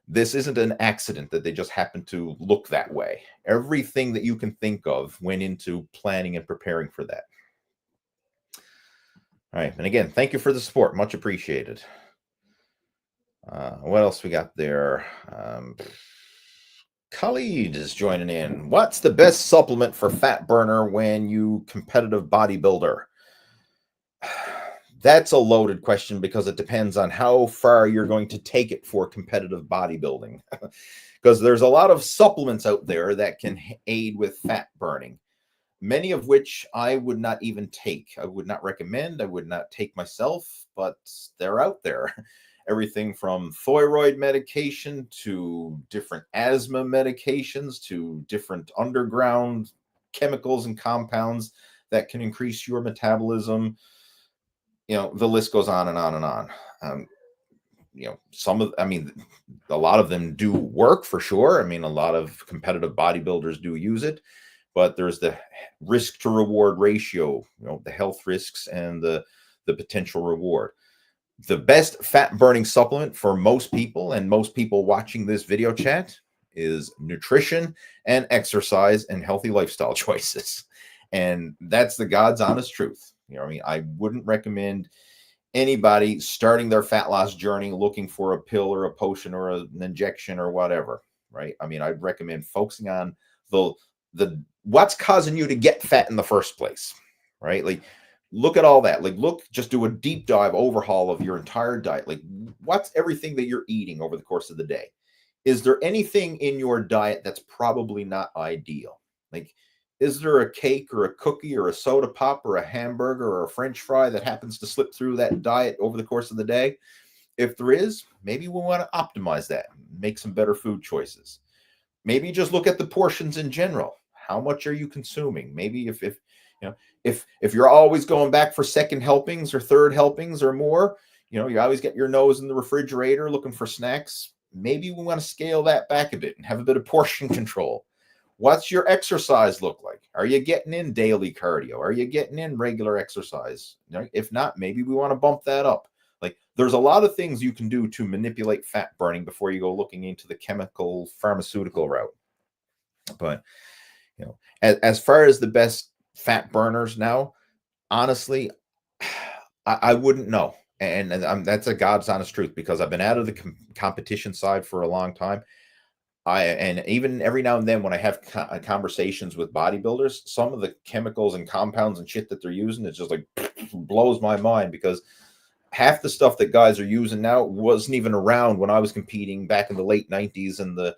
This isn't an accident that they just happened to look that way. Everything that you can think of went into planning and preparing for that. All right. And again, thank you for the support. Much appreciated. What else we got there? Khalid is joining in. What's the best supplement for fat burner when you competitive bodybuilder? That's a loaded question because it depends on how far you're going to take it for competitive bodybuilding. Because there's a lot of supplements out there that can aid with fat burning, many of which I would not even take. I would not recommend, I would not take myself, but they're out there. Everything from thyroid medication to different asthma medications to different underground chemicals and compounds that can increase your metabolism. The list goes on and on and on. A lot of them do work for sure. I mean, a lot of competitive bodybuilders do use it, but there's the risk to reward ratio, the health risks and the potential reward. The best fat burning supplement for most people, and most people watching this video chat, is nutrition and exercise and healthy lifestyle choices. And that's the God's honest truth. I wouldn't recommend anybody starting their fat loss journey looking for a pill or a potion or an injection or whatever, right? I'd recommend focusing on the what's causing you to get fat in the first place, right? Like, look at all that. Like, just do a deep dive overhaul of your entire diet. Like, what's everything that you're eating over the course of the day? Is there anything in your diet that's probably not ideal? Like, is there a cake or a cookie or a soda pop or a hamburger or a French fry that happens to slip through that diet over the course of the day? If there is, maybe we want to optimize that, make some better food choices. Maybe just look at the portions in general. How much are you consuming? Maybe if you're always going back for second helpings or third helpings or more, you always get your nose in the refrigerator looking for snacks. Maybe we want to scale that back a bit and have a bit of portion control. What's your exercise look like? Are you getting in daily cardio? Are you getting in regular exercise? If not, maybe we want to bump that up. Like, there's a lot of things you can do to manipulate fat burning before you go looking into the chemical pharmaceutical route. But, as far as the best fat burners now, honestly, I wouldn't know. And that's a God's honest truth, because I've been out of the competition side for a long time. And even every now and then when I have conversations with bodybuilders, some of the chemicals and compounds and shit that they're using, it's just like blows my mind, because half the stuff that guys are using now wasn't even around when I was competing back in the late 90s and the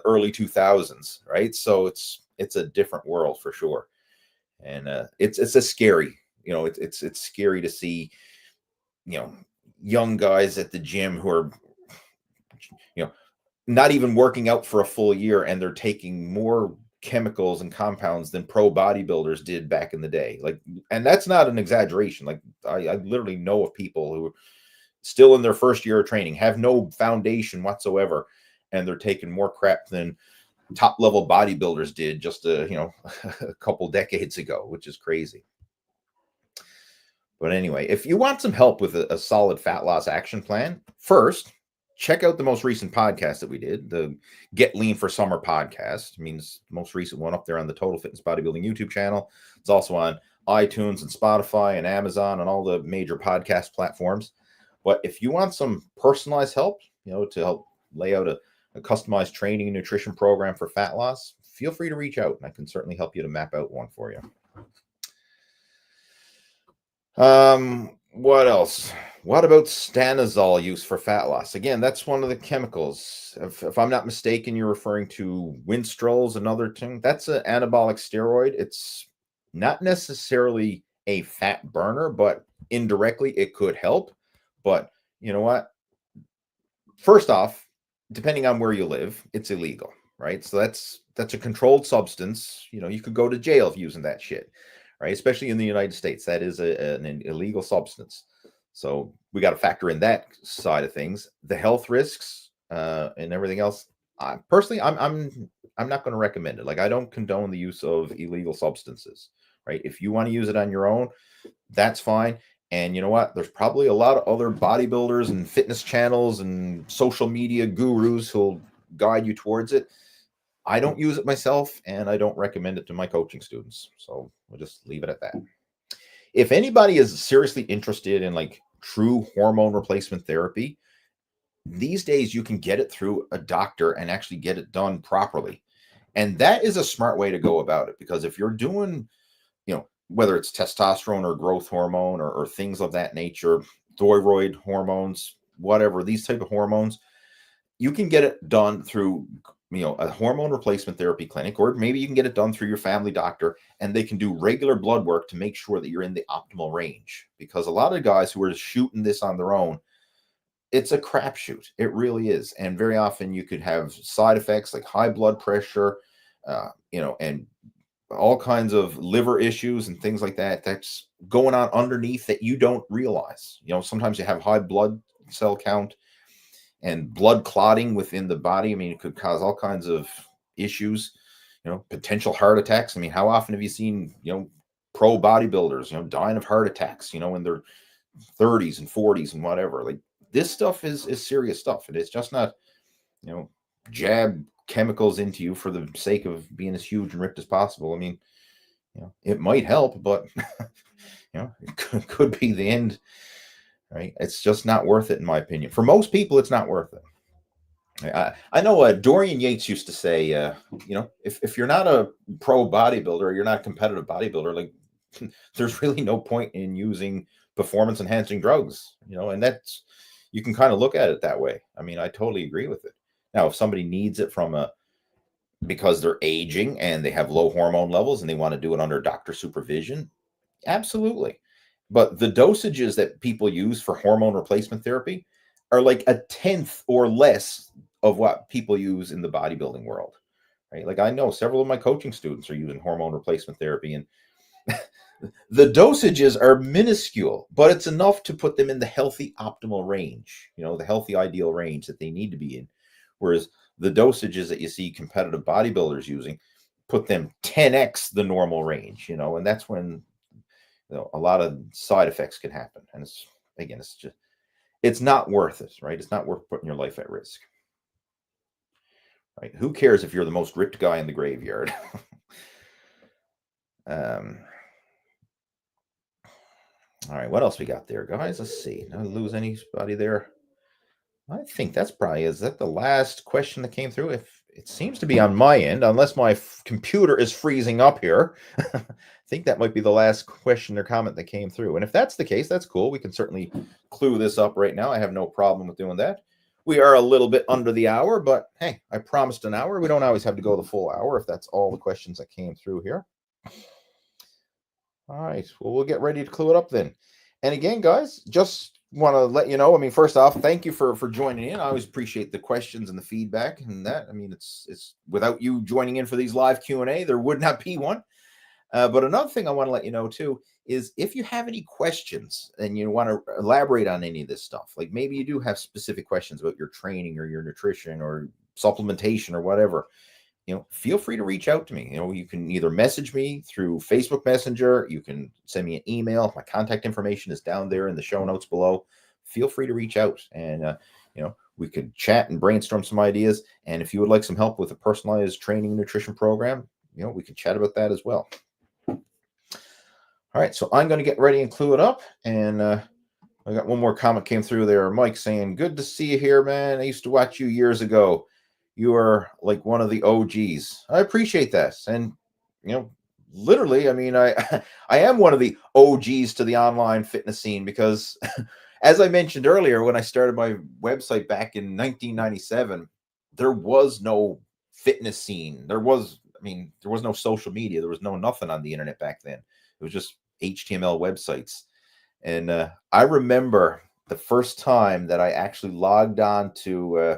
early 2000s, right? So it's a different world for sure. And it's a scary, it's scary to see, young guys at the gym who are, not even working out for a full year, and they're taking more chemicals and compounds than pro bodybuilders did back in the day. Like, and that's not an exaggeration. Like, I literally know of people who are still in their first year of training, have no foundation whatsoever, and they're taking more crap than top level bodybuilders did just a couple decades ago, which is crazy. But anyway, if you want some help with a solid fat loss action plan, first, check out the most recent podcast that we did, the Get Lean for Summer podcast. It means the most recent one up there on the Total Fitness Bodybuilding YouTube channel. It's also on iTunes and Spotify and Amazon and all the major podcast platforms. But if you want some personalized help, to help lay out a customized training and nutrition program for fat loss, feel free to reach out, and I can certainly help you to map out one for you. What else? What about stanozol use for fat loss? Again, that's one of the chemicals. If I'm not mistaken, you're referring to Winstrol's, another thing. That's an anabolic steroid. It's not necessarily a fat burner, but indirectly it could help. But you know what? First off, depending on where you live, it's illegal, right? So that's a controlled substance. You could go to jail if using that shit, right? Especially in the United States, that is an illegal substance. So we got to factor in that side of things, the health risks and everything else. Personally, I'm not going to recommend it. Like, I don't condone the use of illegal substances, right? If you want to use it on your own, that's fine. And you know what? There's probably a lot of other bodybuilders and fitness channels and social media gurus who'll guide you towards it. I don't use it myself, and I don't recommend it to my coaching students. So we'll just leave it at that. If anybody is seriously interested in like true hormone replacement therapy, these days you can get it through a doctor and actually get it done properly. And that is a smart way to go about it, because if you're doing, whether it's testosterone or growth hormone or things of that nature, thyroid hormones, whatever, these type of hormones, you can get it done through, a hormone replacement therapy clinic, or maybe you can get it done through your family doctor, and they can do regular blood work to make sure that you're in the optimal range. Because a lot of guys who are shooting this on their own, it's a crapshoot. It really is. And very often you could have side effects like high blood pressure, and all kinds of liver issues and things like that. That's going on underneath that you don't realize. Sometimes you have high blood cell count and blood clotting within the body. I mean, it could cause all kinds of issues, potential heart attacks. I mean, how often have you seen, pro bodybuilders, dying of heart attacks, in their 30s and 40s and whatever? Like, this stuff is serious stuff. And it's just not, jab chemicals into you for the sake of being as huge and ripped as possible. I mean, it might help, but, it could be the end. Right? It's just not worth it, in my opinion. For most people, it's not worth it. I know Dorian Yates used to say, if you're not a pro bodybuilder, or you're not a competitive bodybuilder, like, there's really no point in using performance enhancing drugs, and that's, you can kind of look at it that way. I mean, I totally agree with it. Now, if somebody needs it because they're aging and they have low hormone levels and they want to do it under doctor supervision, absolutely. But the dosages that people use for hormone replacement therapy are like a tenth or less of what people use in the bodybuilding world, right? Like, I know several of my coaching students are using hormone replacement therapy, and the dosages are minuscule, but it's enough to put them in the healthy optimal range, the healthy ideal range that they need to be in. Whereas the dosages that you see competitive bodybuilders using put them 10x the normal range, and that's when a lot of side effects can happen. And it's not worth it, right? It's not worth putting your life at risk, right? Who cares if you're the most ripped guy in the graveyard? All right, what else we got there, guys? Let's see. Did I lose anybody there? I think is that the last question that came through? If it seems to be on my end, unless my computer is freezing up here. I think that might be the last question or comment that came through. And if that's the case, that's cool. We can certainly clue this up right now. I have no problem with doing that. We are a little bit under the hour, but hey, I promised an hour. We don't always have to go the full hour if that's all the questions that came through here. All right, well, we'll get ready to clue it up then. And again, guys, just want to let you know, I mean, first off, thank you for joining in. I always appreciate the questions and the feedback and that. I mean, it's without you joining in for these live Q&A, there would not be one. But another thing I want to let you know too is if you have any questions and you want to elaborate on any of this stuff, like maybe you do have specific questions about your training or your nutrition or supplementation or whatever, feel free to reach out to me. You can either message me through Facebook Messenger, you can send me an email. My contact information is down there in the show notes below. Feel free to reach out, and we could chat and brainstorm some ideas. And if you would like some help with a personalized training and nutrition program, we can chat about that as well. All right, so I'm going to get ready and clue it up. And I got one more comment came through there. Mike saying, good to see you here, man. I used to watch you years ago. You are like one of the OGs. I appreciate that. And, literally, I mean, I am one of the OGs to the online fitness scene because as I mentioned earlier, when I started my website back in 1997, there was no fitness scene. There was no social media. There was no nothing on the internet back then. It was just HTML websites. And I remember the first time that I actually logged on to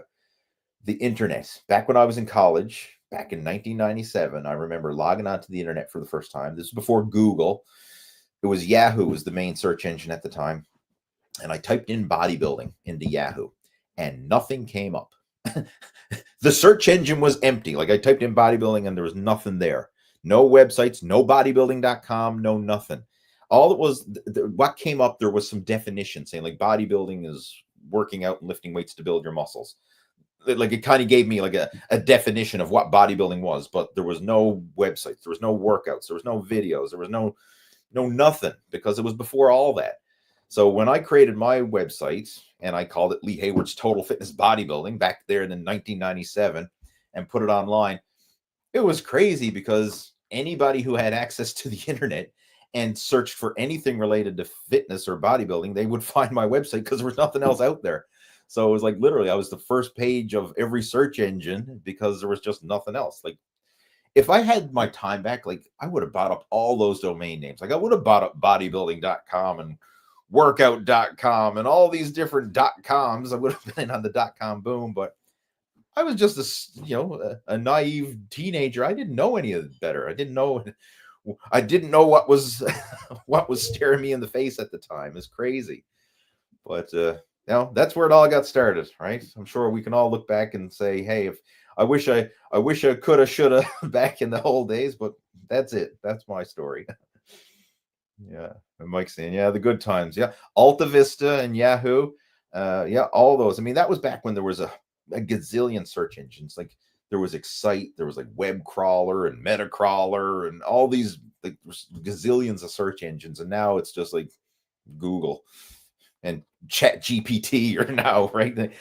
the internet back when I was in college, back in 1997. I remember logging onto the internet for the first time. This was before Google. It was Yahoo was the main search engine at the time. And I typed in bodybuilding into Yahoo and nothing came up. The search engine was empty. Like, I typed in bodybuilding and there was nothing there. No websites, no bodybuilding.com, no nothing. All it was, what came up, there was some definition saying like bodybuilding is working out and lifting weights to build your muscles. Like, it kind of gave me like a definition of what bodybuilding was, but there was no websites, there was no workouts, there was no videos, there was no nothing, because it was before all that. So when I created my website and I called it Lee Hayward's Total Fitness Bodybuilding back there in 1997 and put it online, it was crazy because anybody who had access to the internet and searched for anything related to fitness or bodybuilding, they would find my website because there was nothing else out there. So it was like literally I was the first page of every search engine because there was just nothing else. Like if I had my time back, like I would have bought up all those domain names. Like I would have bought up bodybuilding.com and workout.com and all these different .coms. I would have been in on the .com boom, but I was just a naive teenager. I didn't know any of it better. I didn't know what was what was staring me in the face at the time. It's crazy. But that's where it all got started, right? I'm sure we can all look back and say, hey, if I wish I coulda, shoulda back in the old days, but that's it. That's my story. Yeah. And Mike's saying, yeah, the good times. Yeah. Alta Vista and Yahoo. Yeah, all those. I mean, that was back when there was a gazillion search engines. Like there was Excite, there was like Web Crawler and Metacrawler and all these like gazillions of search engines. And now it's just like Google and Chat GPT or now, right?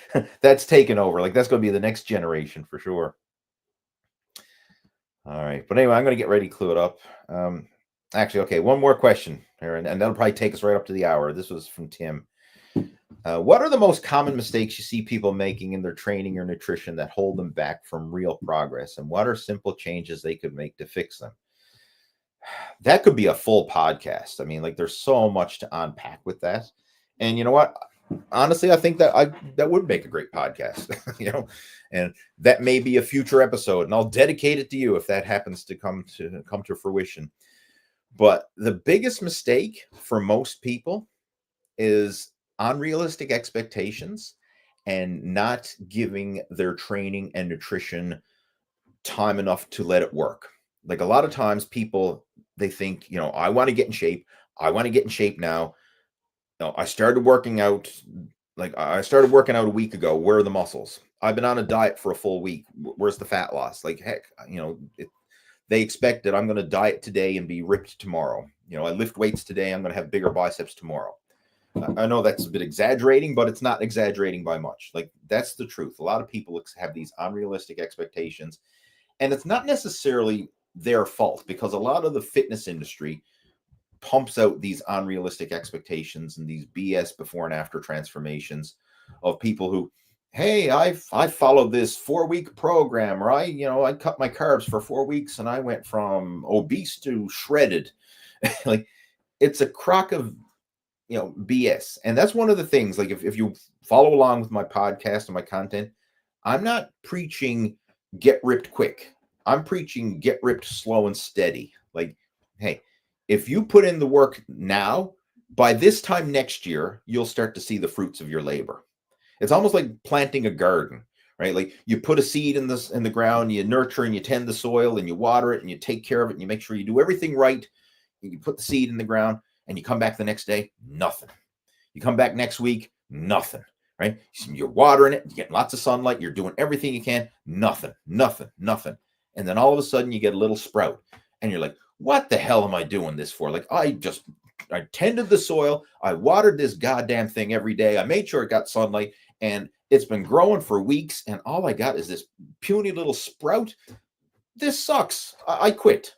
That's taken over. Like that's going to be the next generation for sure. All right. But anyway, I'm going to get ready to clue it up. Actually, okay, one more question here, and that'll probably take us right up to the hour. This was from Tim. What are the most common mistakes you see people making in their training or nutrition that hold them back from real progress? And what are simple changes they could make to fix them? That could be a full podcast. I mean, like there's so much to unpack with that. And you know what? Honestly, I think that would make a great podcast, and that may be a future episode, and I'll dedicate it to you if that happens to come to fruition. But the biggest mistake for most people is unrealistic expectations and not giving their training and nutrition time enough to let it work. Like a lot of times people, they think, I want to get in shape. I want to get in shape now. I started working out. Like I started working out a week ago. Where are the muscles? I've been on a diet for a full week. Where's the fat loss? Like, heck, they expect that I'm going to diet today and be ripped tomorrow. I lift weights today. I'm going to have bigger biceps tomorrow. I know that's a bit exaggerating, but it's not exaggerating by much. Like that's the truth. A lot of people have these unrealistic expectations, and it's not necessarily their fault because a lot of the fitness industry pumps out these unrealistic expectations and these BS before and after transformations of people who, hey, I followed this 4-week program, or I cut my carbs for 4 weeks and I went from obese to shredded. Like it's a crock of BS. And that's one of the things, like if you follow along with my podcast and my content, I'm not preaching get ripped quick. I'm preaching get ripped slow and steady. Like, hey, if you put in the work now, by this time next year, you'll start to see the fruits of your labor. It's almost like planting a garden, right? Like you put a seed in the ground, you nurture and you tend the soil and you water it and you take care of it and you make sure you do everything right. You put the seed in the ground and you come back the next day, nothing. You come back next week, nothing, right? You're watering it, you're getting lots of sunlight, you're doing everything you can, nothing. And then all of a sudden you get a little sprout and you're like, what the hell am I doing this for? Like I tended the soil. I watered this goddamn thing every day. I made sure it got sunlight and it's been growing for weeks. And all I got is this puny little sprout. This sucks. I quit.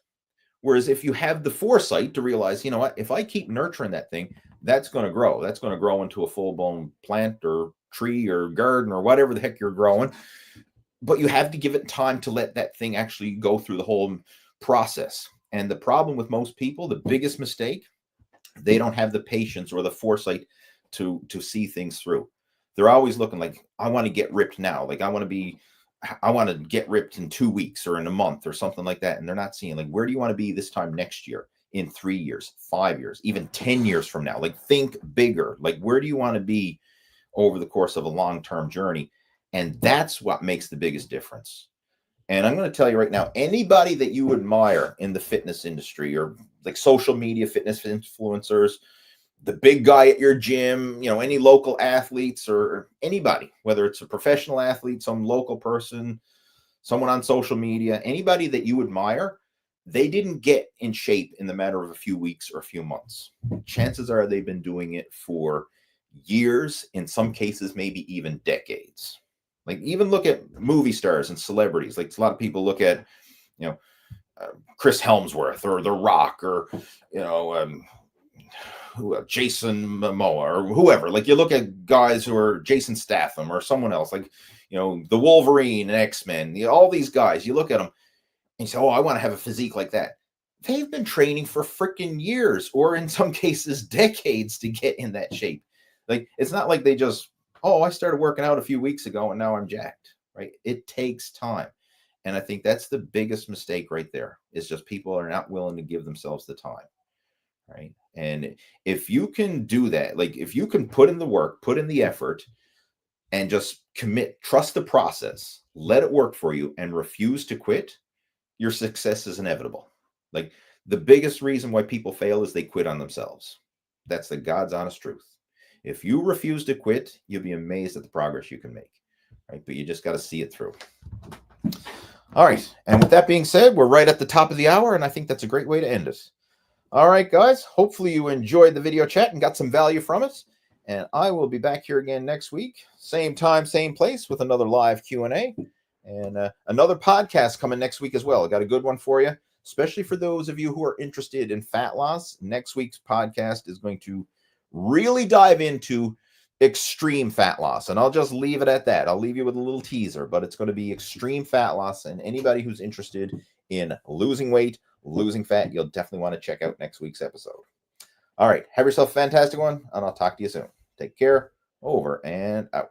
Whereas if you have the foresight to realize, you know what, if I keep nurturing that thing, that's going to grow. That's going to grow into a full-blown plant or tree or garden or whatever the heck you're growing. But you have to give it time to let that thing actually go through the whole process. And the problem with most people, the biggest mistake, they don't have the patience or the foresight to see things through. They're always looking like, I want to get ripped now. Like I want to get ripped in 2 weeks or in a month or something like that. And they're not seeing like, where do you want to be this time next year, in 3 years, 5 years, even 10 years from now? Like think bigger. Like where do you want to be over the course of a long-term journey? And that's what makes the biggest difference. And I'm going to tell you right now, anybody that you admire in the fitness industry or like social media fitness influencers, the big guy at your gym, any local athletes or anybody, whether it's a professional athlete, some local person, someone on social media, anybody that you admire, they didn't get in shape in the matter of a few weeks or a few months. Chances are they've been doing it for years, in some cases, maybe even decades. Like, even look at movie stars and celebrities. Like, a lot of people look at, you know, Chris Helmsworth or The Rock or, you know, Jason Momoa or whoever. Like, you look at guys who are Jason Statham or someone else, like, you know, the Wolverine and X-Men, all these guys, you look at them and you say, oh, I want to have a physique like that. They've been training for freaking years, or in some cases, decades, to get in that shape. Like, it's not like they just, oh, I started working out a few weeks ago and now I'm jacked, right? It takes time. And I think that's the biggest mistake right there, is just people are not willing to give themselves the time, right? And if you can do that, like if you can put in the work, put in the effort, and just commit, trust the process, let it work for you, and refuse to quit, your success is inevitable. Like, the biggest reason why people fail is they quit on themselves. That's the God's honest truth. If you refuse to quit, you'll be amazed at the progress you can make, right? But you just got to see it through. All right. And with that being said, we're right at the top of the hour, and I think that's a great way to end it. All right, guys. Hopefully you enjoyed the video chat and got some value from it. And I will be back here again next week. Same time, same place, with another live Q&A. And another podcast coming next week as well. I got a good one for you, especially for those of you who are interested in fat loss. Next week's podcast is going to really dive into extreme fat loss. And I'll just leave it at that. I'll leave you with a little teaser, but it's going to be extreme fat loss. And anybody who's interested in losing weight, losing fat, you'll definitely want to check out next week's episode. All right. Have yourself a fantastic one, and I'll talk to you soon. Take care. Over and out.